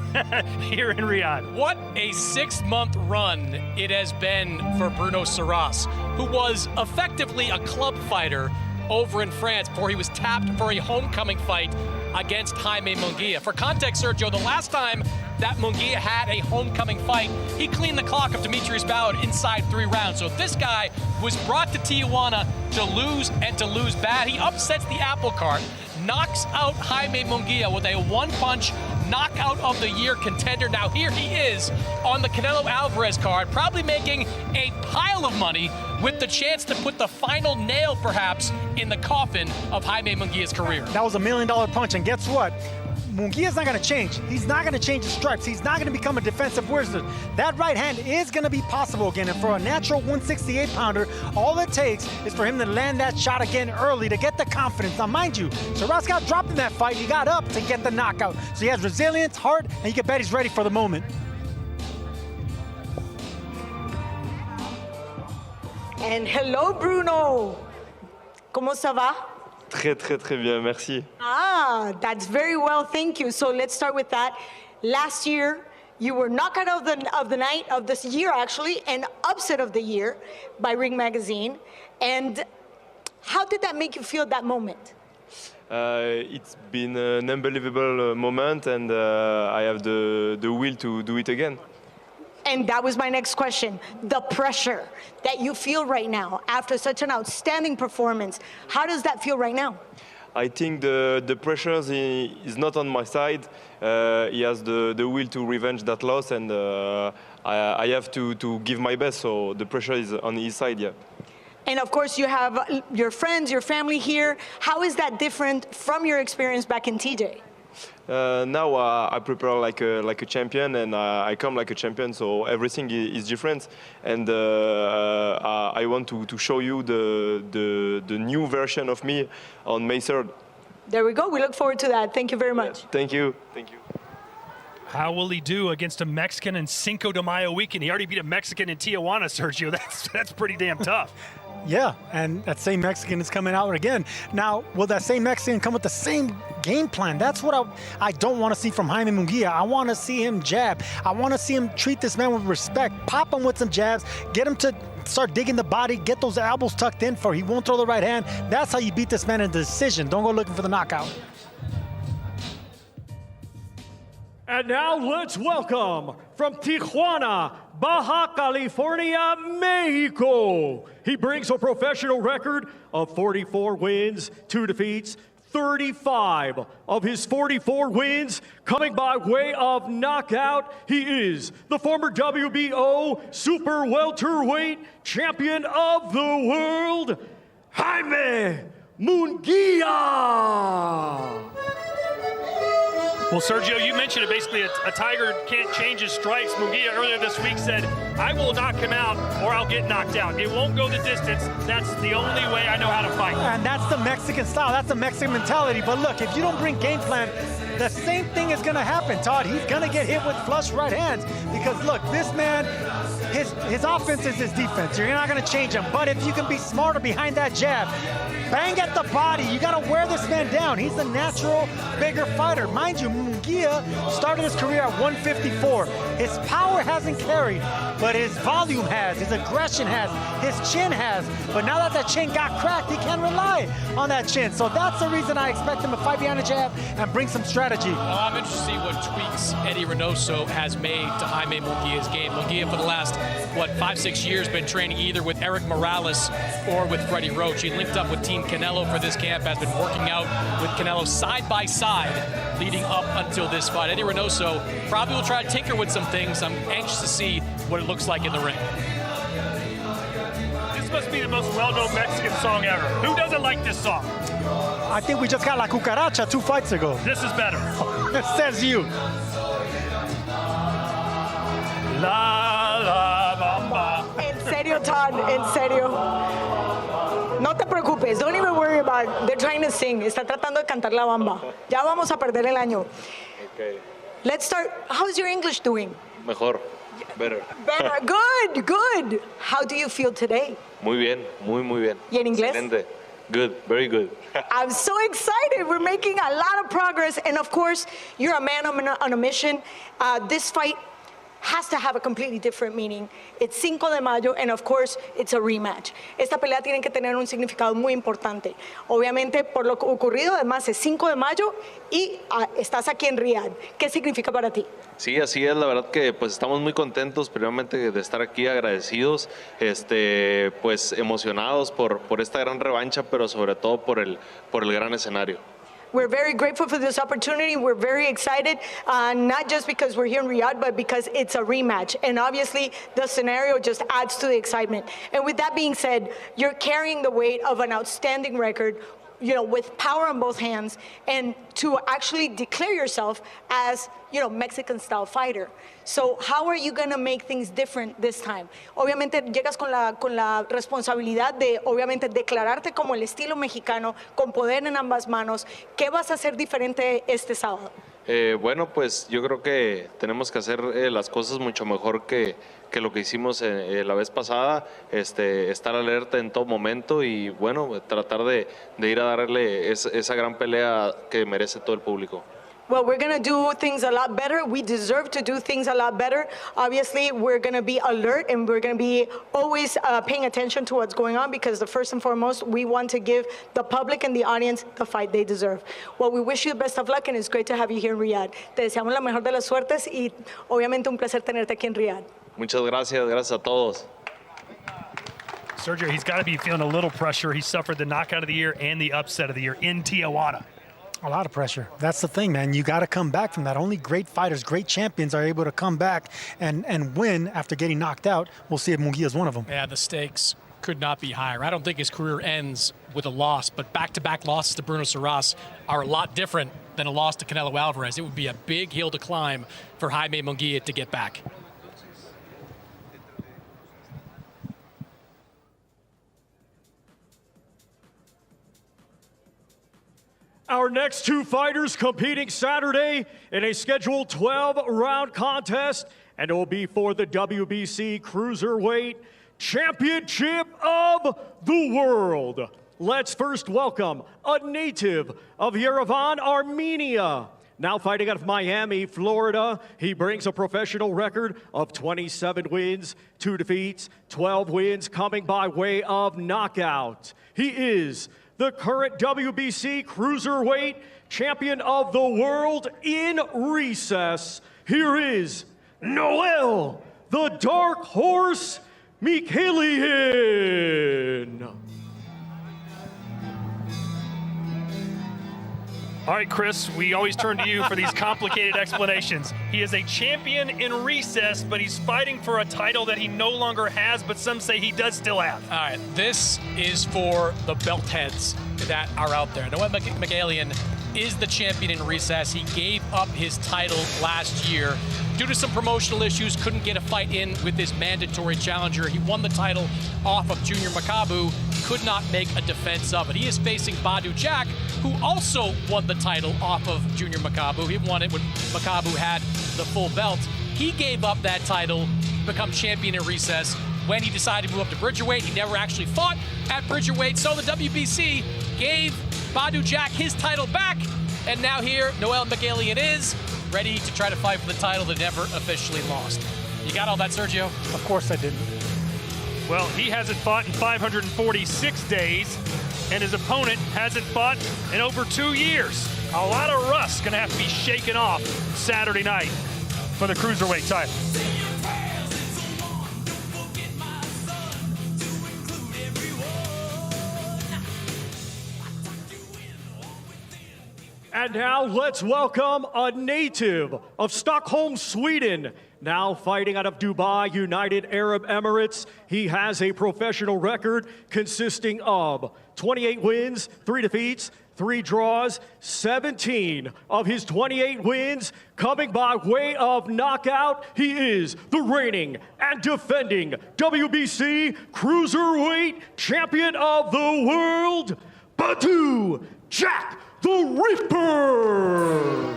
here in Riyadh. What a 6-month run it has been for Bruno Suras, who was effectively a club fighter over in France before he was tapped for a homecoming fight against Jaime Munguia. For context, Sergio, the last time that Munguia had a homecoming fight, he cleaned the clock of Demetrius Ballard inside 3 rounds. So this guy was brought to Tijuana to lose and to lose bad. He upsets the apple cart, knocks out Jaime Munguia with a 1-punch knockout of the year contender. Now here he is on the Canelo Alvarez card, probably making a pile of money with the chance to put the final nail perhaps in the coffin of Jaime Munguia's career. That was $1 million punch, and guess what? Munguia's not going to change. He's not going to change his stripes. He's not going to become a defensive wizard. That right hand is going to be possible again, and for a natural 168-pounder, all it takes is for him to land that shot again early to get the confidence. Now, mind you, Suras got dropped in that fight. He got up to get the knockout. So he has resilience, heart, and you can bet he's ready for the moment. And hello, Bruno. ¿Cómo ça va? Très, très, très bien, merci. Ah, that's very well, thank you. So let's start with that. Last year, you were knockout of the night, of this year actually, and upset of the year by Ring Magazine. And how did that make you feel at that moment? It's been an unbelievable moment, and I have the will to do it again. And that was my next question. The pressure that you feel right now after such an outstanding performance, how does that feel right now? I think the pressure is not on my side. He has the will to revenge that loss, and I have to give my best, so the pressure is on his side, yeah. And of course, you have your friends, your family here. How is that different from your experience back in TJ? Now I prepare like a champion, and I come like a champion, so everything is different. And I want to show you the new version of me on May 3rd. There we go. We look forward to that. Thank you very much. Thank you. Thank you. How will he do against a Mexican in Cinco de Mayo weekend? He already beat a Mexican in Tijuana, Sergio. That's pretty damn tough. Yeah, and that same Mexican is coming out again. Now, will that same Mexican come with the same game plan? That's what I don't want to see from Jaime Munguia. I want to see him jab. I want to see him treat this man with respect, pop him with some jabs, get him to start digging the body, get those elbows tucked in for he won't throw the right hand. That's how you beat this man in the decision. Don't go looking for the knockout. And now let's welcome from Tijuana, Baja California, Mexico. He brings a professional record of 44 wins, 2 defeats, 35 of his 44 wins coming by way of knockout. He is the former WBO super welterweight champion of the world, Jaime Munguia. Well, Sergio, you mentioned it. Basically, a tiger can't change his stripes. Munguia earlier this week said, I will knock him out or I'll get knocked out. It won't go the distance. That's the only way I know how to fight. And that's the Mexican style. That's the Mexican mentality. But look, if you don't bring game plan, the same thing is going to happen, Todd. He's going to get hit with flush right hands because, look, this man, his offense is his defense. You're not going to change him. But if you can be smarter behind that jab, bang at the body, you got to wear this man down. He's a natural, bigger fighter. Mind you, Munguia started his career at 154. His power hasn't carried, but his volume has, his aggression has, his chin has. But now that that chin got cracked, he can't rely on that chin. So that's the reason I expect him to fight behind the jab and bring some strategy. Well, I'm interested to see what tweaks Eddie Reynoso has made to Jaime Munguia's game. Munguia, for the last, 5-6 years, been training either with Eric Morales or with Freddie Roach. He linked up with Team Canelo for this camp, has been working out with Canelo side by side leading up until this fight. Eddie Reynoso probably will try to tinker with some things. I'm anxious to see what it looks like in the ring. This must be the most well-known Mexican song ever. Who doesn't like this song? I think we just got La Cucaracha 2 fights ago. This is better. Says you. La la bamba. En serio, Todd, en serio. No te preocupes, don't even worry about it. They're trying to sing. Está tratando de cantar la bamba. Ya vamos a perder el año. Okay. Let's start. How's your English doing? Mejor. Better. Better. Good, good. How do you feel today? Muy bien, muy bien. ¿Y en inglés? Excelente. Good, very good. I'm so excited. We're making a lot of progress. And of course, you're a man on a mission. This fight has to have a completely different meaning. It's 5 de mayo, and of course, it's a rematch. Esta pelea tiene que tener un significado muy importante. Obviamente, por lo ocurrido, además, es 5 de mayo y estás aquí en Riyadh. ¿Qué significa para ti? Sí, así es, la verdad que pues estamos muy contentos, primeramente de estar aquí, agradecidos, pues emocionados por esta gran revancha, pero sobre todo por el gran escenario. We're very grateful for this opportunity. We're very excited, not just because we're here in Riyadh, but because it's a rematch. And obviously, the scenario just adds to the excitement. And with that being said, you're carrying the weight of an outstanding record, with power on both hands, and to actually declare yourself as, Mexican-style fighter. So how are you going to make things different this time? Obviamente llegas con la responsabilidad de, obviamente, declararte como el estilo mexicano, con poder en ambas manos. ¿Qué vas a hacer diferente este sábado? Bueno, pues yo creo que tenemos que hacer las cosas mucho mejor que lo que hicimos la vez pasada, estar alerta en todo momento y bueno, tratar de ir a darle esa gran pelea que merece todo el público. Well, we're going to do things a lot better. We deserve to do things a lot better. Obviously, we're going to be alert and we're going to be always paying attention to what's going on because first and foremost, we want to give the public and the audience the fight they deserve. Well, we wish you the best of luck and it's great to have you here in Riyadh. Te deseamos la mejor de las suertes y obviamente un placer tenerte aquí en Riyadh. Muchas gracias a todos. Sergio, he's got to be feeling a little pressure. He suffered the knockout of the year and the upset of the year in Tijuana. A lot of pressure. That's the thing, man. You got to come back from that. Only great fighters, great champions are able to come back and win after getting knocked out. We'll see if Munguia is one of them. Yeah, the stakes could not be higher. I don't think his career ends with a loss, but back-to-back losses to Bruno Saras are a lot different than a loss to Canelo Alvarez. It would be a big hill to climb for Jaime Munguia to get back. Our next two fighters competing Saturday in a scheduled 12-round contest, and it will be for the WBC Cruiserweight Championship of the World. Let's first welcome a native of Yerevan, Armenia. Now fighting out of Miami, Florida, he brings a professional record of 27 wins, 2 defeats, 12 wins coming by way of knockout. He is the current WBC Cruiserweight Champion of the World in recess. Here is Noel, the Dark Horse Mikhailian. All right, Chris, we always turn to you for these complicated explanations. He is a champion in recess, but he's fighting for a title that he no longer has, but some say he does still have. All right, this is for the belt heads that are out there. Noel Mikhailian is the champion in recess. He gave up his title last year due to some promotional issues, couldn't get a fight in with his mandatory challenger. He won the title off of Junior Makabu, could not make a defense of it. He is facing Badu Jack, who also won the title off of Junior Makabu. He won it when Makabu had the full belt. He gave up that title, become champion in recess. When he decided to move up to Bridgerweight, he never actually fought at Bridgerweight, so the WBC gave Badou Jack his title back, and now here, Noel Miguelian is ready to try to fight for the title that never officially lost. You got all that, Sergio? Of course I didn't. Well, he hasn't fought in 546 days, and his opponent hasn't fought in over 2 years. A lot of rust gonna have to be shaken off Saturday night for the cruiserweight title. And now let's welcome a native of Stockholm, Sweden, now fighting out of Dubai, United Arab Emirates. He has a professional record consisting of 28 wins, 3 defeats, 3 draws, 17 of his 28 wins coming by way of knockout. He is the reigning and defending WBC Cruiserweight Champion of the World, Badou Jack the Ripper.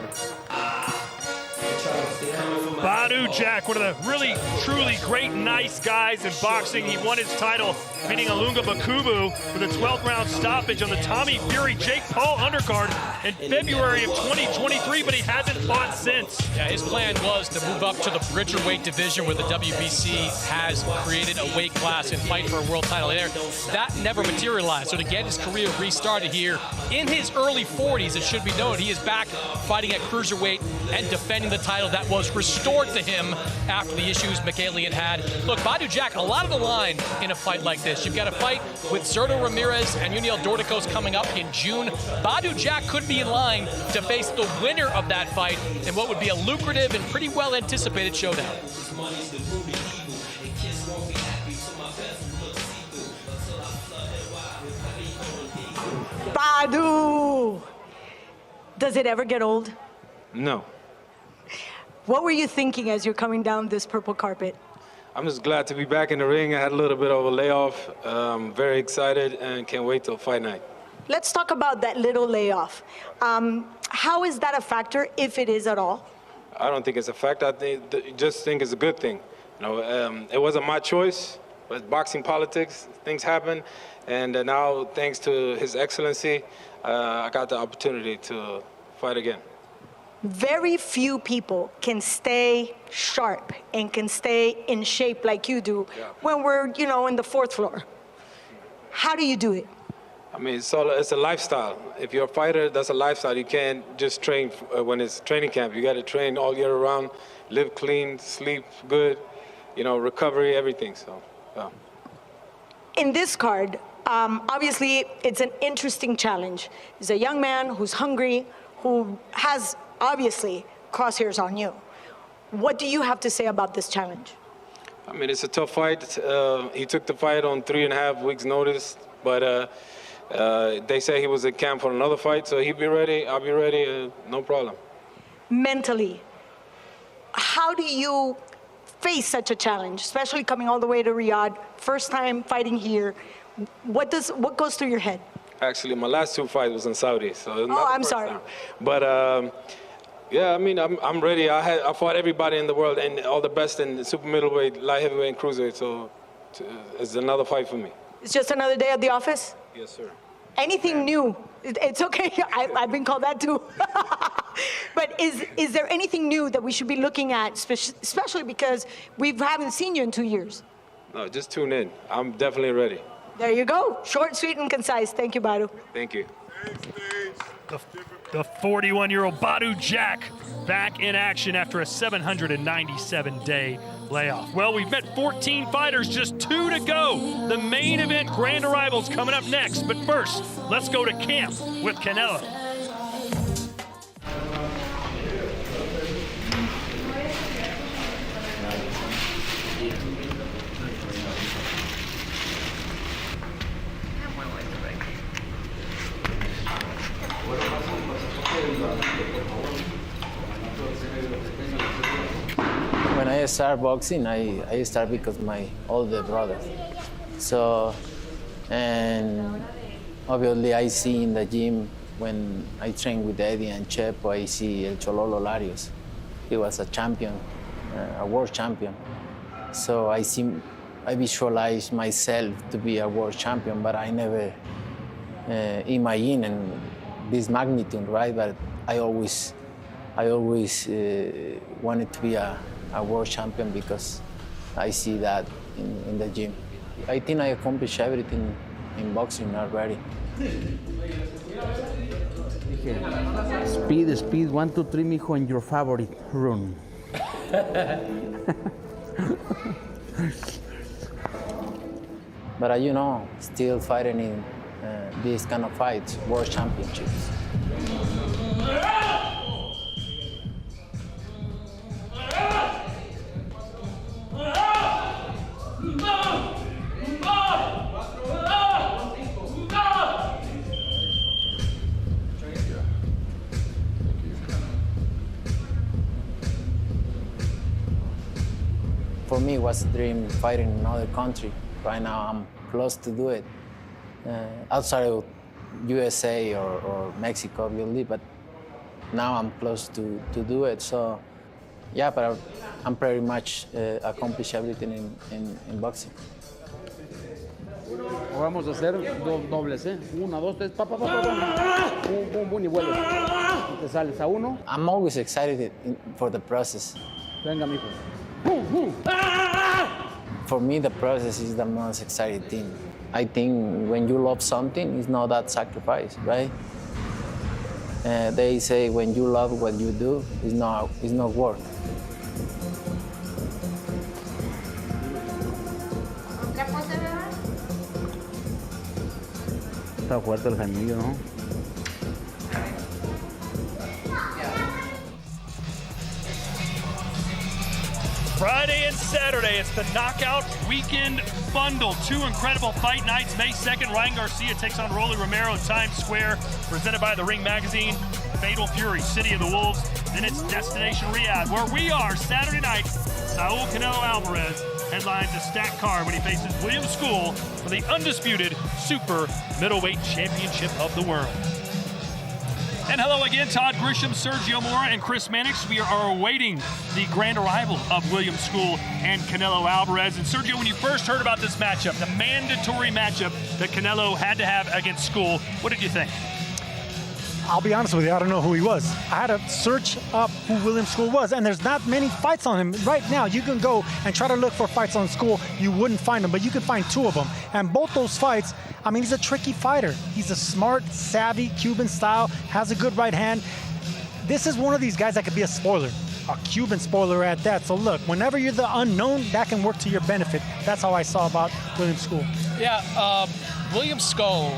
Badou Jack, one of the really, truly great, nice guys in boxing. He won his title beating Alunga Bakubu with a 12th round stoppage on the Tommy Fury Jake Paul undercard in February of 2023, but he hasn't fought since. Yeah, his plan was to move up to the Bridgerweight division where the WBC has created a weight class and fight for a world title there. That never materialized, so to get his career restarted here in his early 40s, it should be noted, he is back fighting at cruiserweight and defending the title that was restored to him after the issues Miguelian had. Look, Badou Jack, a lot of the line in a fight like this. You've got a fight with Zurdo Ramirez and Uniel Dorticos coming up in June. Badou Jack could be in line to face the winner of that fight in what would be a lucrative and pretty well anticipated showdown. Badou! Does it ever get old? No. What were you thinking as you're coming down this purple carpet? I'm just glad to be back in the ring. I had a little bit of a layoff. Very excited and can't wait till fight night. Let's talk about that little layoff. How is that a factor, if it is at all? I don't think it's a factor. Just think it's a good thing. You know, it wasn't my choice, but boxing politics, things happen. And now, thanks to His Excellency, I got the opportunity to fight again. Very few people can stay sharp and can stay in shape like you do when we're, you know, in the 4th floor. How do you do it? I mean, it's a lifestyle. If you're a fighter, that's a lifestyle. You can't just train when it's training camp. You got to train all year round, live clean, sleep good, you know, recovery, everything. So, yeah. In this card, obviously, it's an interesting challenge. He's a young man who's hungry, who has obviously crosshairs on you. What do you have to say about this challenge? I mean, it's a tough fight. He took the fight on 3.5 weeks' notice, but they say he was in camp for another fight, so he'll be ready. I'll be ready, no problem. Mentally, how do you face such a challenge, especially coming all the way to Riyadh, first time fighting here? What goes through your head? Actually, my last 2 fights was in Saudi, so I'm sorry. Time. But yeah, I mean, I'm ready. I fought everybody in the world and all the best in super middleweight, light heavyweight, and cruiserweight. So it's another fight for me. It's just another day at the office? Yes, sir. Anything new? It's okay. I've been called that too. But is there anything new that we should be looking at, especially because we haven't seen you in 2 years? No, just tune in. I'm definitely ready. There you go. Short, sweet, and concise. Thank you, Badou. Thank you. The 41-year-old Badou Jack back in action after a 797-day layoff. Well, we've met 14 fighters, just 2 to go. The main event grand arrival's coming up next. But first, let's go to camp with Canelo. When I start boxing, I start because my older brother. So, and obviously I see in the gym when I train with Eddie and Chepo, I see El Chololo Larios. He was a champion, a world champion. So I visualize myself to be a world champion, but I never imagine in this magnitude, right? But I always wanted to be a world champion because I see that in the gym. I think I accomplished everything in boxing already. Speed, 1, 2, 3, mijo, in your favorite room. But you know, still fighting in these kind of fights, world championships. For me, it was a dream fighting in another country. Right now, I'm close to do it. Outside of USA or Mexico, obviously, but now I'm close to do it. So, yeah, but I'm pretty much accomplished everything in boxing. Vamos a hacer dos dobles, ¿eh? 1, 2, 3, pa, pum, y vuelves. Y te sales a 1. I'm always excited for the process. Venga, mijo. For me, the process is the most exciting thing. I think when you love something, it's not that sacrifice, right? They say when you love what you do, it's not work. Está fuerte el Jaimillo, ¿no? Friday and Saturday, it's the Knockout Weekend Bundle. 2 incredible fight nights. May 2nd, Ryan Garcia takes on Rolly Romero in Times Square, presented by The Ring Magazine. Fatal Fury, City of the Wolves. Then it's Destination Riyadh, where we are Saturday night. Saul Canelo Alvarez headlines a stacked card when he faces William Scull for the undisputed Super Middleweight Championship of the world. And hello again, Todd Grisham, Sergio Mora, and Chris Mannix. We are awaiting the grand arrival of William Scull and Canelo Alvarez. And Sergio, when you first heard about this matchup, the mandatory matchup that Canelo had to have against Scull, what did you think? I'll be honest with you, I don't know who he was. I had to search up who William Scull was, and there's not many fights on him. Right now, you can go and try to look for fights on Scull. You wouldn't find them, but you can find 2 of them. And both those fights, I mean, he's a tricky fighter. He's a smart, savvy, Cuban style, has a good right hand. This is one of these guys that could be a spoiler, a Cuban spoiler at that. So look, whenever you're the unknown, that can work to your benefit. That's how I saw about William Scull. Yeah, William Scull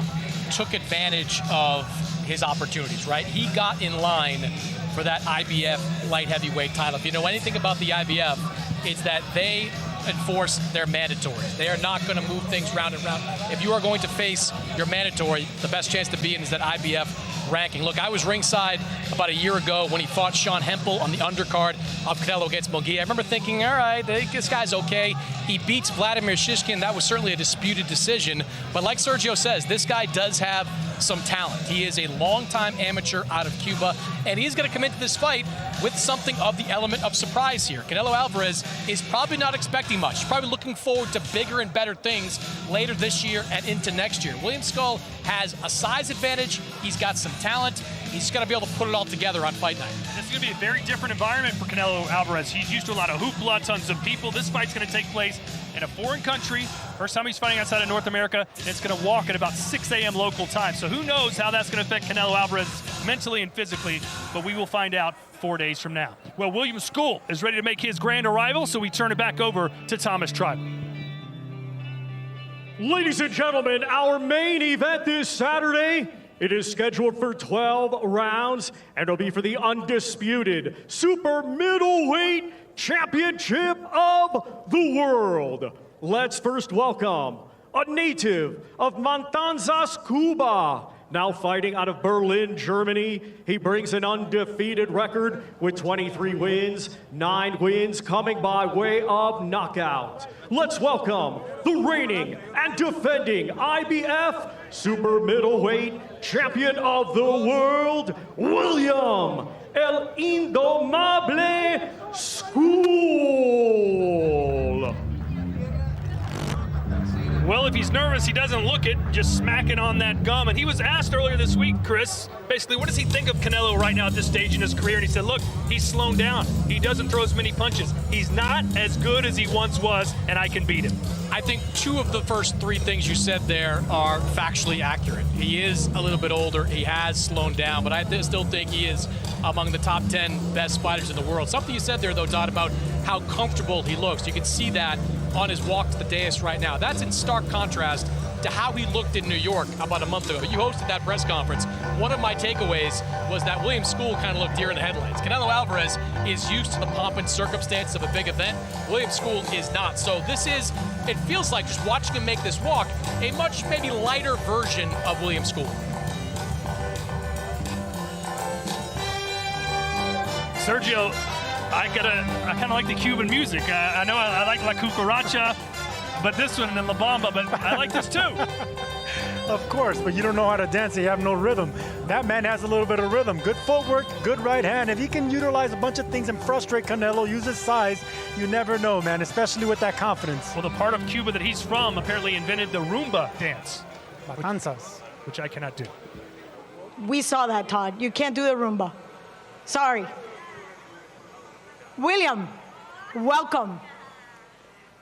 took advantage of his opportunities, right? He got in line for that IBF light heavyweight title. If you know anything about the IBF, it's that they enforce their mandatories. They are not going to move things round and round. If you are going to face your mandatory, the best chance to be in is that IBF ranking. Look, I was ringside about a year ago when he fought Sean Hempel on the undercard of Canelo against Munguia. I remember thinking, all right, this guy's okay. He beats Vladimir Shishkin. That was certainly a disputed decision. But like Sergio says, this guy does have some talent. He is a longtime amateur out of Cuba, and he's going to come into this fight with something of the element of surprise here. Canelo Alvarez is probably not expecting much. He's probably looking forward to bigger and better things later this year and into next year. William Scull has a size advantage. He's got some talent. He's got to be able to put it all together on fight night. This is going to be a very different environment for Canelo Alvarez. He's used to a lot of hoopla, tons of people. This fight's going to take place in a foreign country. First time he's fighting outside of North America, and it's going to walk at about 6 a.m. local time. So who knows how that's going to affect Canelo Alvarez mentally and physically, but we will find out 4 days from now. Well, William Scull is ready to make his grand arrival, so we turn it back over to Thomas Tribal. Ladies and gentlemen, our main event this Saturday, it is scheduled for 12 rounds, and it'll be for the undisputed Super Middleweight Championship of the World. Let's first welcome a native of Matanzas, Cuba, now fighting out of Berlin, Germany. He brings an undefeated record with 23 wins, 9 wins coming by way of knockout. Let's welcome the reigning and defending IBF super middleweight champion of the world, William El Indomable Scull. Well, if he's nervous, he doesn't look it, just smacking on that gum. And he was asked earlier this week, Chris, basically, what does he think of Canelo right now at this stage in his career? And he said, look, he's slowed down. He doesn't throw as many punches. He's not as good as he once was, and I can beat him. I think two of the first three things you said there are factually accurate. He is a little bit older. He has slowed down, but I still think he is among the top 10 best fighters in the world. Something you said there, though, Todd, about how comfortable he looks. You can see that on his walk to the dais right now. That's in stark contrast to how he looked in New York about a month ago. You hosted that press conference. One of my takeaways was that William Scull kind of looked deer in the headlights. Canelo Alvarez is used to the pomp and circumstance of a big event. William Scull is not. So this is, it feels like just watching him make this walk, a much maybe lighter version of William Scull. Sergio, I kind of like the Cuban music. I know I like La Cucaracha, but this one and La Bamba, but I like this too. Of course, but you don't know how to dance, you have no rhythm. That man has a little bit of rhythm. Good footwork, good right hand. If he can utilize a bunch of things and frustrate Canelo, use his size, you never know, man, especially with that confidence. Well, the part of Cuba that he's from apparently invented the rumba dance. Matanzas. Which I cannot do. We saw that, Todd. You can't do the rumba. Sorry. William, welcome.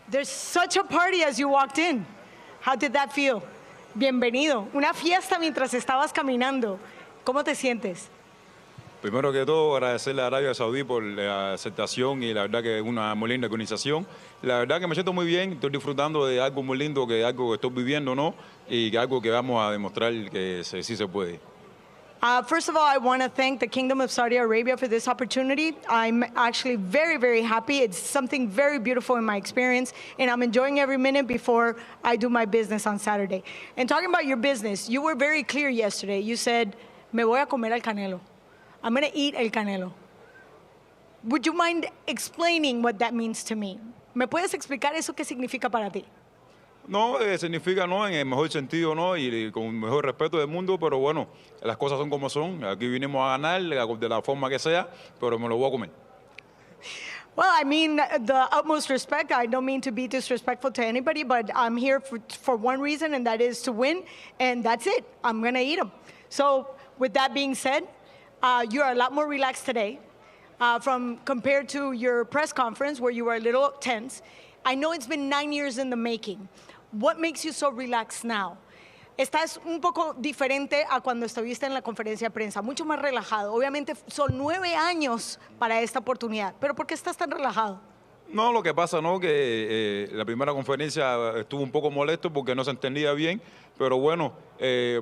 There's such a party as you walked in. How did that feel? Bienvenido. Una fiesta mientras estabas caminando. ¿Cómo te sientes? Primero que todo, agradecerle a Arabia Saudí por la aceptación y la verdad que es una muy linda organización. La verdad que me siento muy bien, estoy disfrutando de algo muy lindo, que algo que estoy viviendo, ¿no? Y que algo que vamos a demostrar que sí se puede. First of all, I want to thank the Kingdom of Saudi Arabia for this opportunity. I'm actually very, very happy. It's something very beautiful in my experience, and I'm enjoying every minute before I do my business on Saturday. And talking about your business, you were very clear yesterday. You said, me voy a comer al Canelo. I'm going to eat el Canelo. Would you mind explaining what that means to me? ¿Me puedes explicar eso qué significa para ti? No, significa no, en el mejor sentido, no, y con el mejor respeto del mundo, pero bueno, las cosas son como son. Aquí vinimos a ganar de la forma que sea, pero me lo voy a comer. Well, I mean, the utmost respect. I don't mean to be disrespectful to anybody, but I'm here for one reason, and that is to win, and that's it. I'm going to eat them. So with that being said, you're a lot more relaxed today compared to your press conference where you were a little tense. I know it's been 9 years in the making. What makes you so relaxed now? Estás un poco diferente a cuando estuviste en la conferencia de prensa, mucho más relajado. Obviamente son 9 años para esta oportunidad, pero ¿por qué estás tan relajado? No, lo que pasa, ¿no? Que la primera conferencia estuvo un poco molesto porque no se entendía bien, pero bueno,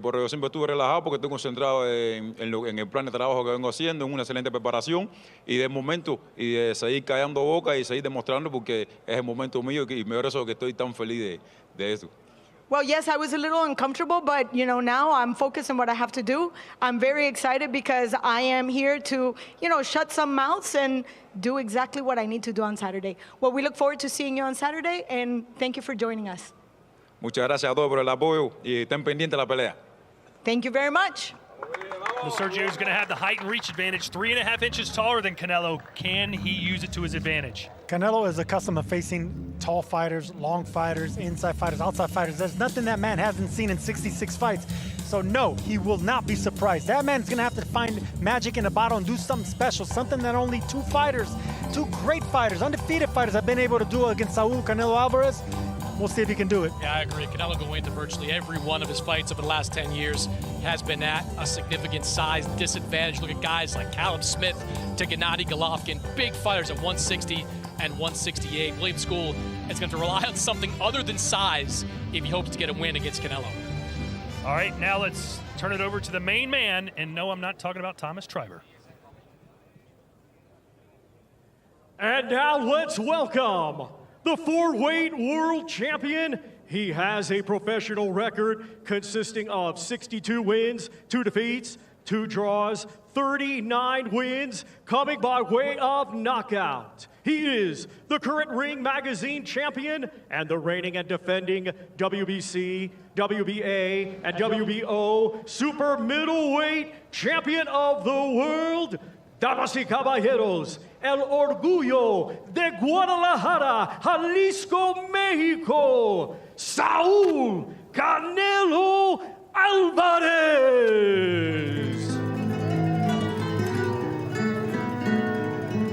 porque yo siempre estuve relajado porque estoy concentrado en el plan de trabajo que vengo haciendo, en una excelente preparación y de momento, y de seguir callando boca y seguir demostrando porque es el momento mío y me eso que estoy tan feliz de eso. Well, yes, I was a little uncomfortable, but now I'm focused on what I have to do. I'm very excited because I am here to, shut some mouths and do exactly what I need to do on Saturday. Well, we look forward to seeing you on Saturday, and thank you for joining us. Muchas gracias a todos por el apoyo y estén pendientes de la pelea. Thank you very much. Well, Sergio is going to have the height and reach advantage, 3.5 inches taller than Canelo. Can he use it to his advantage? Canelo is accustomed to facing tall fighters, long fighters, inside fighters, outside fighters. There's nothing that man hasn't seen in 66 fights. So no, he will not be surprised. That man's gonna have to find magic in the bottle and do something special, something that only two great fighters, undefeated fighters have been able to do against Saul Canelo Alvarez. We'll see if he can do it. Yeah, I agree. Canelo going into virtually every one of his fights over the last 10 years has been at a significant size disadvantage. Look at guys like Callum Smith to Gennady Golovkin, big fighters at 160 and 168. William Scull is going to rely on something other than size if he hopes to get a win against Canelo. All right, now let's turn it over to the main man, and no, I'm not talking about Thomas Triber. And now let's welcome the 4-weight world champion. He has a professional record consisting of 62 wins, 2 defeats, 2 draws, 39 wins, coming by way of knockout. He is the current Ring Magazine champion and the reigning and defending WBC, WBA, and WBO super middleweight champion of the world. Damas y caballeros, el orgullo de Guadalajara, Jalisco, México, Saúl Canelo Alvarez.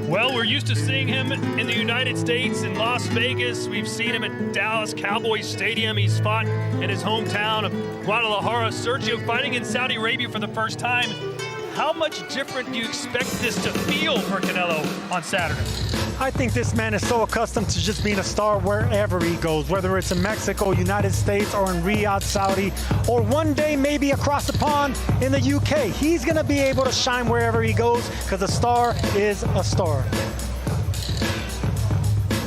Well, we're used to seeing him in the United States, in Las Vegas. We've seen him at Dallas Cowboys Stadium. He's fought in his hometown of Guadalajara. Sergio fighting in Saudi Arabia for the first time. How much different do you expect this to feel for Canelo on Saturday? I think this man is so accustomed to just being a star wherever he goes, whether it's in Mexico, United States, or in Riyadh, Saudi, or one day maybe across the pond in the UK. He's going to be able to shine wherever he goes because a star is a star.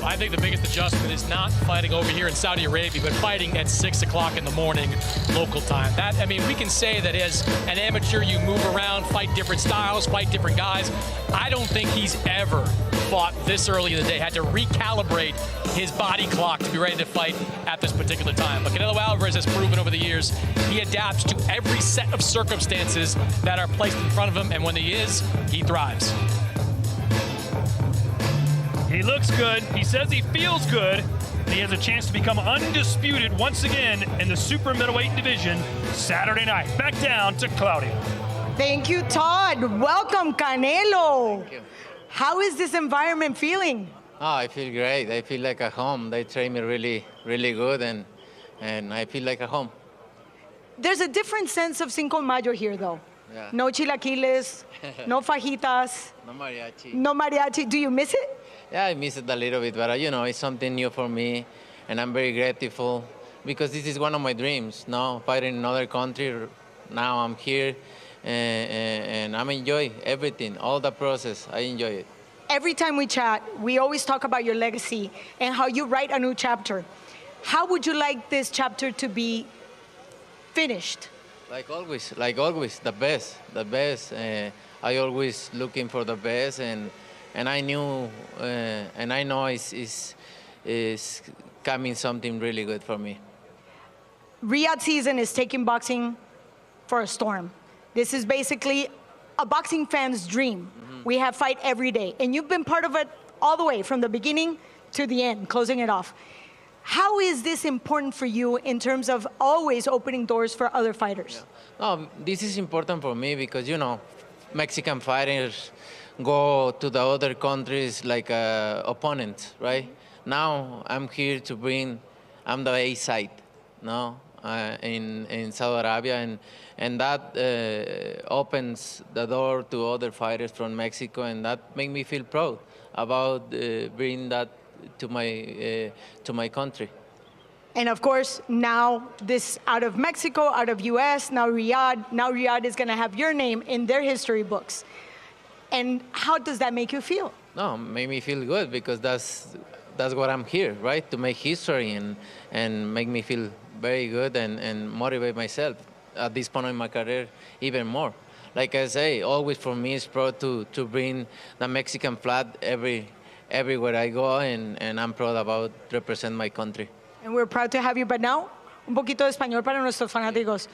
I think the biggest adjustment is not fighting over here in Saudi Arabia, but fighting at 6 o'clock in the morning local time. I mean, we can say that as an amateur, you move around, fight different styles, fight different guys. I don't think he's ever fought this early in the day, had to recalibrate his body clock to be ready to fight at this particular time. But Canelo Alvarez has proven over the years he adapts to every set of circumstances that are placed in front of him, and when he thrives. He looks good. He says he feels good. And he has a chance to become undisputed once again in the super middleweight division Saturday night. Back down to Claudia. Thank you, Todd. Welcome, Canelo. Thank you. How is this environment feeling? Oh, I feel great. I feel like at home. They train me really, really good, and I feel like at home. There's a different sense of Cinco de Mayo here, though. Yeah. No chilaquiles, no fajitas, No mariachi. no mariachi. Do you miss it? Yeah, I miss it a little bit, but you know, it's something new for me, and I'm very grateful because this is one of my dreams. Now, fighting in another country, now I'm here, and I'm enjoy everything, all the process. I enjoy it. Every time we chat, we always talk about your legacy and how you write a new chapter. How would you like this chapter to be finished? Like always, the best. I always looking for the best, and I knew, and I know is coming something really good for me. Riyadh season is taking boxing for a storm. This is basically a boxing fan's dream. We have fight every day, and you've been part of it all the way from the beginning to the end, closing it off. How is this important for you in terms of always opening doors for other fighters? Yeah. No, this is important for me because, you know, Mexican fighters go to the other countries like opponents, right? Now I'm here to I'm the A side, no, in Saudi Arabia, and that opens the door to other fighters from Mexico, and that makes me feel proud about bringing that to my country. And of course, now this out of Mexico, out of US, now Riyadh is going to have your name in their history books. And how does that make you feel? No, it made me feel good because that's what I'm here, right? To make history and make me feel very good and motivate myself at this point in my career even more. Like I say, always for me it's proud to bring the Mexican flag everywhere I go, and I'm proud about represent my country. And we're proud to have you. But now, un poquito de español para nuestros fanáticos.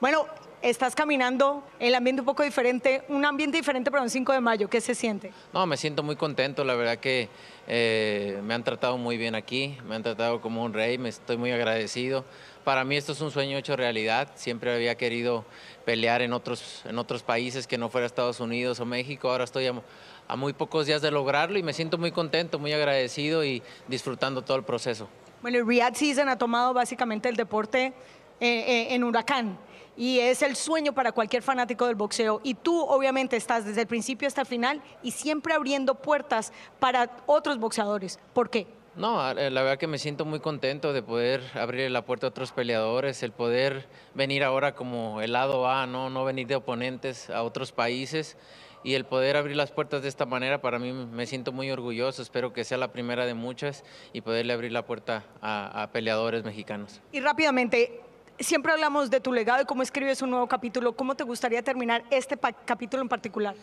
Bueno, estás caminando, el ambiente un poco diferente, un ambiente diferente para un 5 de mayo. ¿Qué se siente? No, me siento muy contento. La verdad que me han tratado muy bien aquí, me han tratado como un rey, me estoy muy agradecido. Para mí esto es un sueño hecho realidad. Siempre había querido pelear en otros países que no fuera Estados Unidos o México. Ahora estoy a muy pocos días de lograrlo y me siento muy contento, muy agradecido y disfrutando todo el proceso. Bueno, el Riyadh Season ha tomado básicamente el deporte en huracán y es el sueño para cualquier fanático del boxeo. Y tú obviamente estás desde el principio hasta el final y siempre abriendo puertas para otros boxeadores. ¿Por qué? No, la verdad que me siento muy contento de poder abrir la puerta a otros peleadores, el poder venir ahora como el lado A, no venir de oponentes a otros países. Y el poder abrir las puertas de esta manera, para mí me siento muy orgulloso. Espero que sea la primera de muchas y poderle abrir la puerta a peleadores mexicanos. Y rápidamente, Siempre hablamos de tu legado y cómo escribes un nuevo capítulo. ¿Cómo te gustaría terminar este capítulo en particular?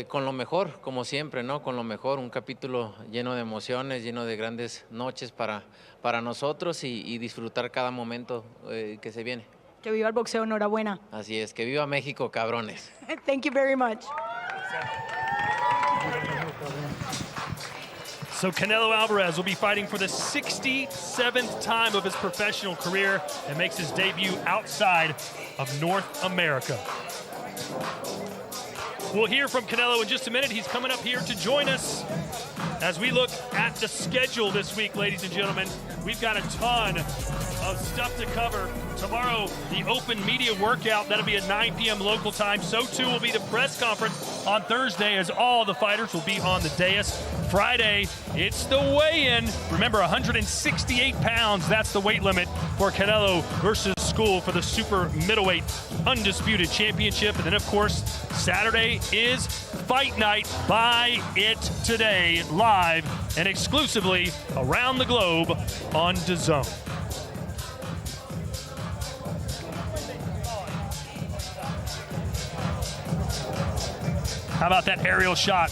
Con lo mejor, como siempre, ¿no? Con lo mejor, un capítulo lleno de emociones, lleno de grandes noches para nosotros y disfrutar cada momento que se viene. Que viva el boxeo, enhorabuena. Así es, que viva México, cabrones. Thank you very much. So Canelo Alvarez will be fighting for the 67th time of his professional career and makes his debut outside of North America. We'll hear from Canelo in just a minute. He's coming up here to join us as we look at the schedule this week, ladies and gentlemen. We've got a ton of stuff to cover. Tomorrow, the open media workout, that'll be at 9 p.m. local time. So too will be the press conference on Thursday, as all the fighters will be on the dais. Friday, it's the weigh-in. Remember, 168 pounds, that's the weight limit for Canelo versus Scull for the super middleweight undisputed championship. And then, of course, Saturday is fight night. Buy it today, live and exclusively around the globe on DAZN. How about that aerial shot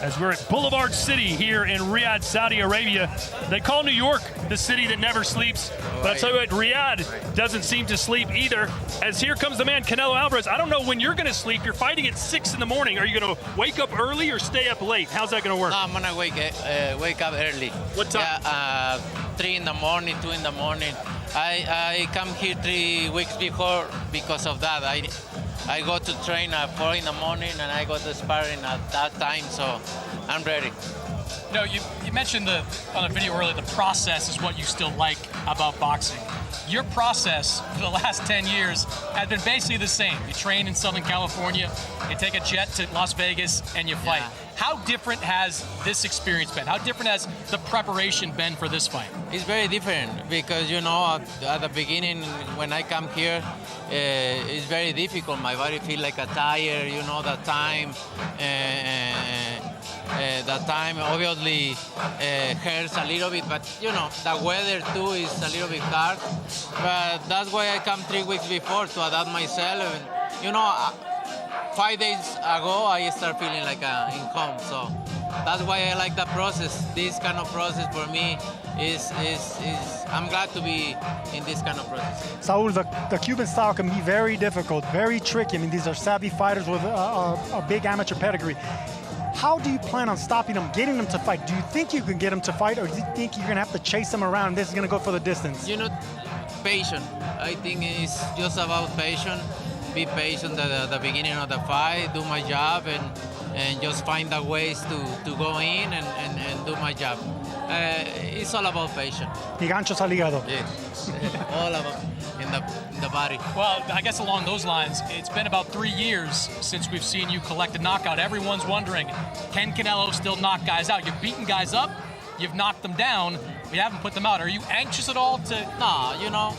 as we're at Boulevard City here in Riyadh, Saudi Arabia. They call New York the city that never sleeps, but I'll tell you what, Riyadh doesn't seem to sleep either, as here comes the man, Canelo Alvarez. I don't know when you're going to sleep. You're fighting at 6 in the morning. Are you going to wake up early or stay up late? How's that going to work? No, I'm going to wake up early. What time? Yeah, 3 in the morning, 2 in the morning. I come here 3 weeks before because of that. I go to train at 4 in the morning and I go to sparring at that time, so I'm ready. No, you mentioned on the video earlier, the process is what you still like about boxing. Your process for the last 10 years has been basically the same. You train in Southern California, you take a jet to Las Vegas, and you fight. Yeah. How different has this experience been? How different has the preparation been for this fight? It's very different because, you know, at the beginning when I come here, it's very difficult. My body feels like a tire, you know, the time obviously hurts a little bit, but, you know, the weather too is a little bit hard. But that's why I come 3 weeks before to adapt myself. And, you know, 5 days ago, I start feeling like in home. So that's why I like the process. This kind of process for me is I'm glad to be in this kind of process. Saul, the Cuban style can be very difficult, very tricky. I mean, these are savvy fighters with a big amateur pedigree. How do you plan on stopping them, getting them to fight? Do you think you can get them to fight, or do you think you're going to have to chase them around and this is going to go for the distance? You know, patience. I think it's just about patience. Be patient at the beginning of the fight, do my job, and just find the ways to go in and do my job. It's all about patience. Y ganchos al hígado. Yeah. All about in the body. Well, I guess along those lines, it's been about 3 years since we've seen you collect a knockout. Everyone's wondering, can Canelo still knock guys out? You've beaten guys up, you've knocked them down, but you haven't put them out. Are you anxious at all to? No, you know,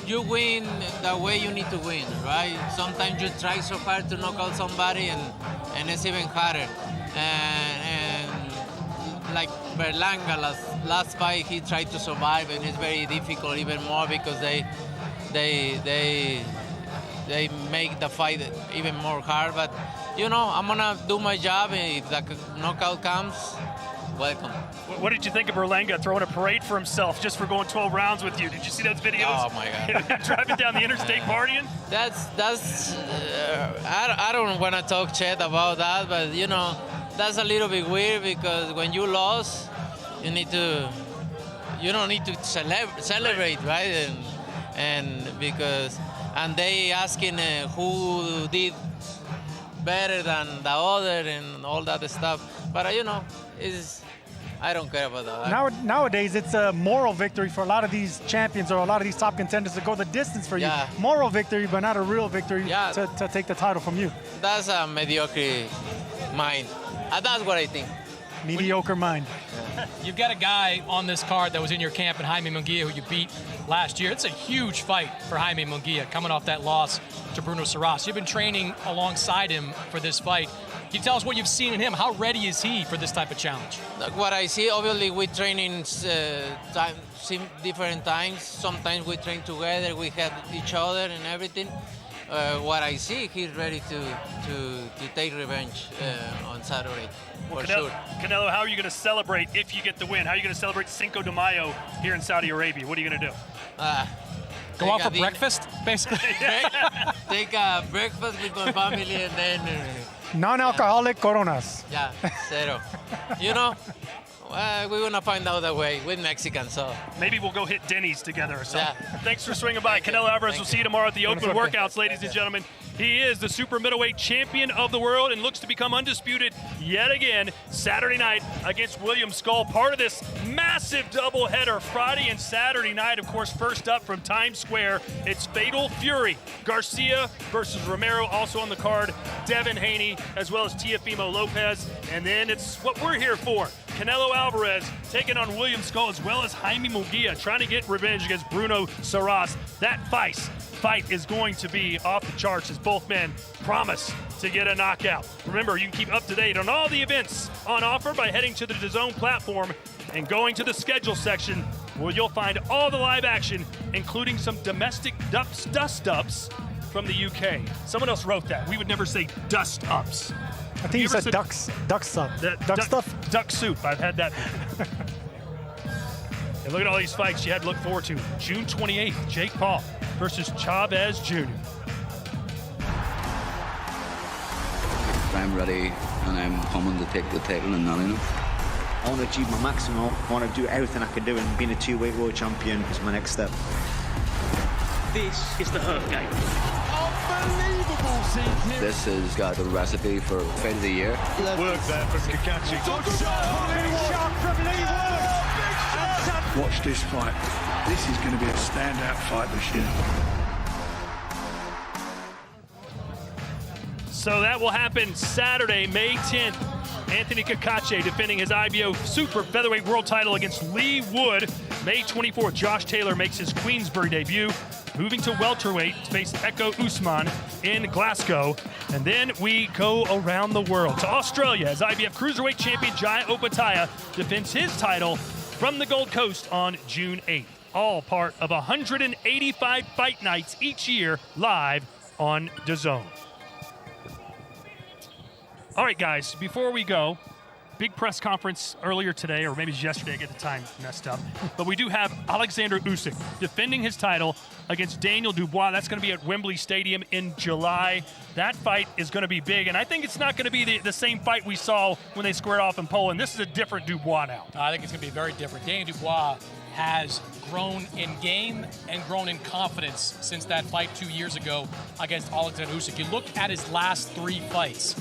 you win the way you need to win, right? Sometimes you try so hard to knock out somebody, and it's even harder. And like Berlanga, last fight, he tried to survive, and it's very difficult, even more because they make the fight even more hard. But you know, I'm gonna do my job. If the knockout comes, welcome. What did you think of Berlanga throwing a parade for himself just for going 12 rounds with you? Did you see those videos? Oh my God! Driving down the interstate partying. That's. I don't want to talk shit about that, but you know, that's a little bit weird because when you lost, you don't need to celebrate, right? And they asking who did better than the other and all that stuff. But you know, I don't care about that. Nowadays, it's a moral victory for a lot of these champions or a lot of these top contenders to go the distance for you. Yeah. Moral victory, but not a real victory to take the title from you. That's a mediocre mind. That's what I think. Mediocre mind. You've got a guy on this card that was in your camp in Jaime Munguia who you beat last year. It's a huge fight for Jaime Munguia coming off that loss to Bruno Saras. You've been training alongside him for this fight. Can you tell us what you've seen in him? How ready is he for this type of challenge? Like what I see, obviously we train in different times. Sometimes we train together, we help each other and everything. What I see, he's ready to take revenge on Saturday, for sure. Canelo, how are you going to celebrate if you get the win? How are you going to celebrate Cinco de Mayo here in Saudi Arabia? What are you going to do? Go out for breakfast, basically? Take a breakfast with my family and then... Non-alcoholic Coronas. Yeah, zero. You know, we're going to find out a way with Mexicans, so... Maybe we'll go hit Denny's together or something. Yeah. Thanks for swinging by. Canelo Alvarez, we'll see you tomorrow at the open workouts, ladies and gentlemen. He is the super middleweight champion of the world and looks to become undisputed yet again Saturday night against William Scull. Part of this massive doubleheader Friday and Saturday night. Of course, first up from Times Square, it's Fatal Fury. Garcia versus Romero, also on the card. Devin Haney, as well as Teofimo Lopez. And then it's what we're here for. Canelo Alvarez taking on William Scull, as well as Jaime Munguia, trying to get revenge against Bruno Saras. That fight is going to be off the charts as both men promise to get a knockout. Remember, you can keep up to date on all the events on offer by heading to the DAZN platform and going to the schedule section, where you'll find all the live action, including some domestic dust-ups from the UK. Someone else wrote that. We would never say dust-ups. I think you said duck stuff. Duck stuff? Duck soup. I've had that. And look at all these fights you had to look forward to. June 28th, Jake Paul versus Chavez Jr. I'm ready and I'm coming to take the title and nothing else. I want to achieve my maximum. I want to do everything I can do, and being a two-weight world champion is my next step. This is the Hurt Game. Unbelievable scene here. This has got the recipe for fight of the year. Work there from Kakachi. Good shot from Lee Wood. Watch this fight. This is going to be a standout fight this year. So that will happen Saturday, May 10th. Anthony Kakache defending his IBO Super Featherweight World title against Lee Wood. May 24th, Josh Taylor makes his Queensbury debut. Moving to welterweight to face Echo Usman in Glasgow. And then we go around the world to Australia as IBF Cruiserweight champion Jai Opataya defends his title from the Gold Coast on June 8th. All part of 185 fight nights each year live on DAZN. All right, guys, before we go, big press conference earlier today, or maybe yesterday, I get the time messed up. But we do have Alexander Usyk defending his title against Daniel Dubois. That's going to be at Wembley Stadium in July. That fight is going to be big, and I think it's not going to be the same fight we saw when they squared off in Poland. This is a different Dubois now. I think it's going to be very different. Daniel Dubois has grown in game and grown in confidence since that fight 2 years ago against Alexander Usyk. You look at his last three fights,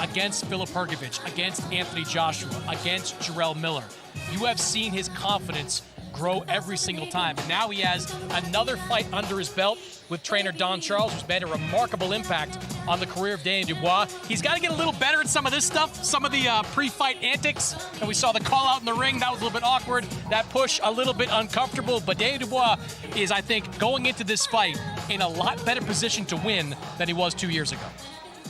against Filip Hrgović, against Anthony Joshua, against Jarrell Miller. You have seen his confidence grow every single time. And now he has another fight under his belt with trainer Don Charles, who's made a remarkable impact on the career of Daniel Dubois. He's got to get a little better at some of this stuff, some of the pre-fight antics. And we saw the call out in the ring. That was a little bit awkward. That push, a little bit uncomfortable. But Daniel Dubois is, I think, going into this fight in a lot better position to win than he was 2 years ago.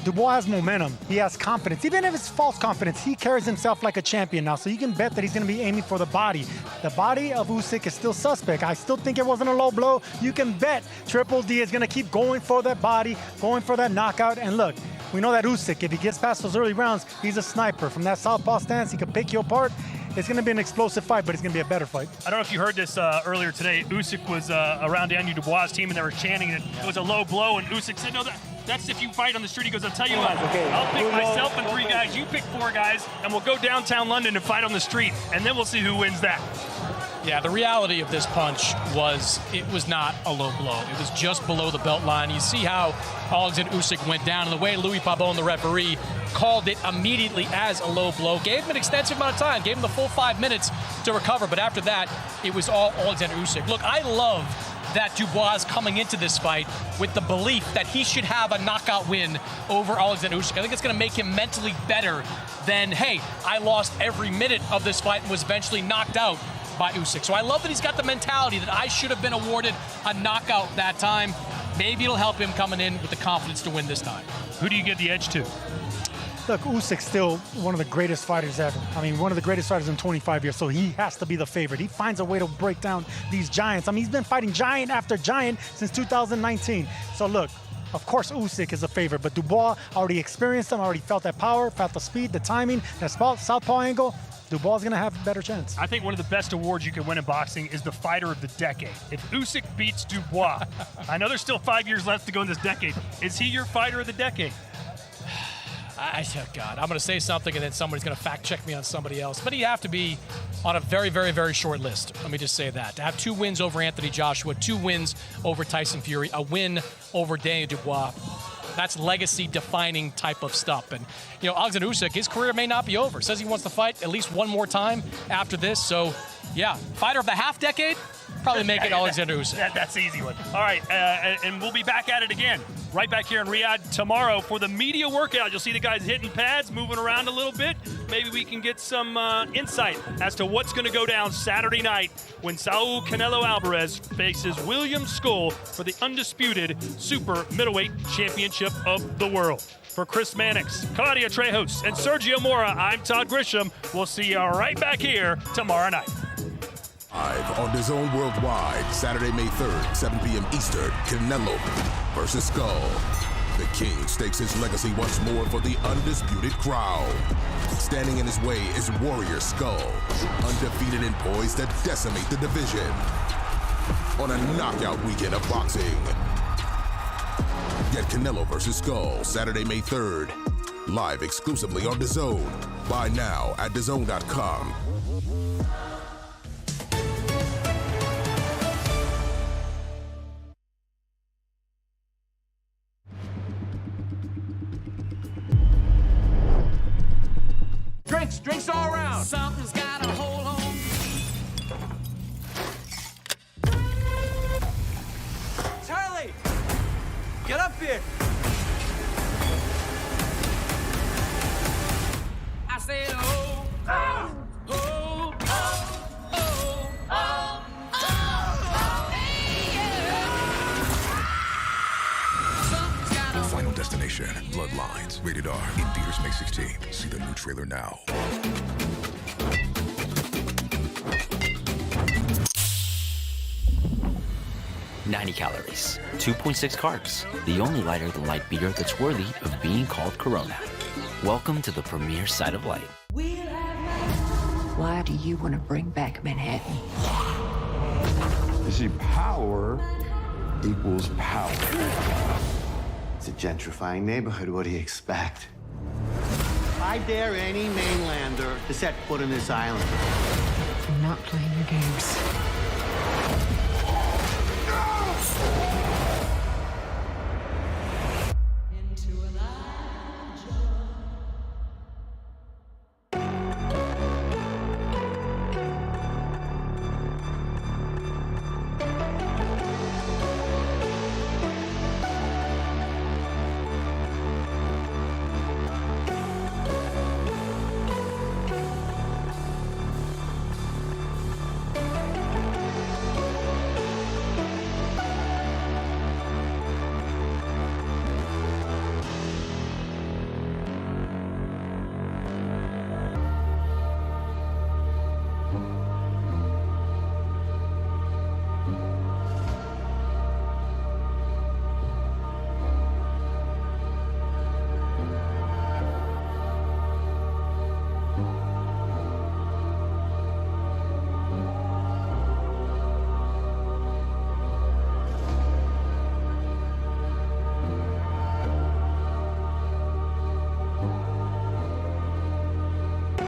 Dubois has momentum. He has confidence. Even if it's false confidence, he carries himself like a champion now. So you can bet that he's going to be aiming for the body. The body of Usyk is still suspect. I still think it wasn't a low blow. You can bet Triple D is going to keep going for that body, going for that knockout. And look, we know that Usyk, if he gets past those early rounds, he's a sniper. From that southpaw stance, he can pick you apart. It's going to be an explosive fight, but it's going to be a better fight. I don't know if you heard this earlier today. Usyk was around Daniel Dubois' team, and they were chanting that it was a low blow, and Usyk said, no, that's if you fight on the street. He goes, I'll tell you what, I'll pick myself and 3 guys, you pick 4 guys, and we'll go downtown London and fight on the street, and then we'll see who wins that. Yeah, the reality of this punch was it was not a low blow. It was just below the belt line. You see how Alexander Usyk went down, and the way Louis Pabon, the referee, called it immediately as a low blow. Gave him an extensive amount of time, gave him the full 5 minutes to recover, but after that, it was all Alexander Usyk. Look, I love that Dubois is coming into this fight with the belief that he should have a knockout win over Alexander Usyk. I think it's going to make him mentally better than, hey, I lost every minute of this fight and was eventually knocked out by Usyk. So I love that he's got the mentality that I should have been awarded a knockout that time. Maybe it'll help him coming in with the confidence to win this time. Who do you give the edge to? Look, Usyk's still one of the greatest fighters ever. I mean, one of the greatest fighters in 25 years, so he has to be the favorite. He finds a way to break down these giants. I mean, he's been fighting giant after giant since 2019. So look, of course Usyk is a favorite, but Dubois already experienced him, already felt that power, felt the speed, the timing, that southpaw angle. Dubois is going to have a better chance. I think one of the best awards you can win in boxing is the fighter of the decade. If Usyk beats Dubois, I know there's still 5 years left to go in this decade. Is he your fighter of the decade? God, I'm going to say something and then somebody's going to fact check me on somebody else. But he'd have to be on a very, very, very short list. Let me just say that. To have 2 wins over Anthony Joshua, 2 wins over Tyson Fury, a win over Daniel Dubois. That's legacy-defining type of stuff. And, you know, Alexander Usyk, his career may not be over. Says he wants to fight at least one more time after this. So, yeah, fighter of the half decade, probably make it Alexander Usyk. That's the easy one. All right, and we'll be back at it again, right back here in Riyadh tomorrow for the media workout. You'll see the guys hitting pads, moving around a little bit. Maybe we can get some insight as to what's going to go down Saturday night when Saul Canelo Alvarez faces William Scull for the undisputed super middleweight championship of the world. For Chris Mannix, Claudia Trejos, and Sergio Mora, I'm Todd Grisham. We'll see you right back here tomorrow night. Live on DAZN Worldwide, Saturday, May 3rd, 7 p.m. Eastern, Canelo versus Scull. The King stakes his legacy once more for the undisputed crown. Standing in his way is Warrior Scull, undefeated and poised to decimate the division. On a knockout weekend of boxing. Get Canelo versus Scull, Saturday, May 3rd. Live exclusively on DAZN. Buy now at DAZN.com. Drinks all around. Something's got a hold on. Charlie, get up here. I said, oh, oh, oh, oh, oh, oh, oh, yeah. Final Destination, Bloodlines, rated R, in theaters May 16th. See the new trailer now. "90 calories, 2.6 carbs, the only lighter than light beer that's worthy of being called Corona. Welcome to the premier side of light." Why do you want to bring back Manhattan? You see, power equals power. It's a gentrifying neighborhood. What do you expect? I dare any mainlander to set foot on this island. I'm not playing your games.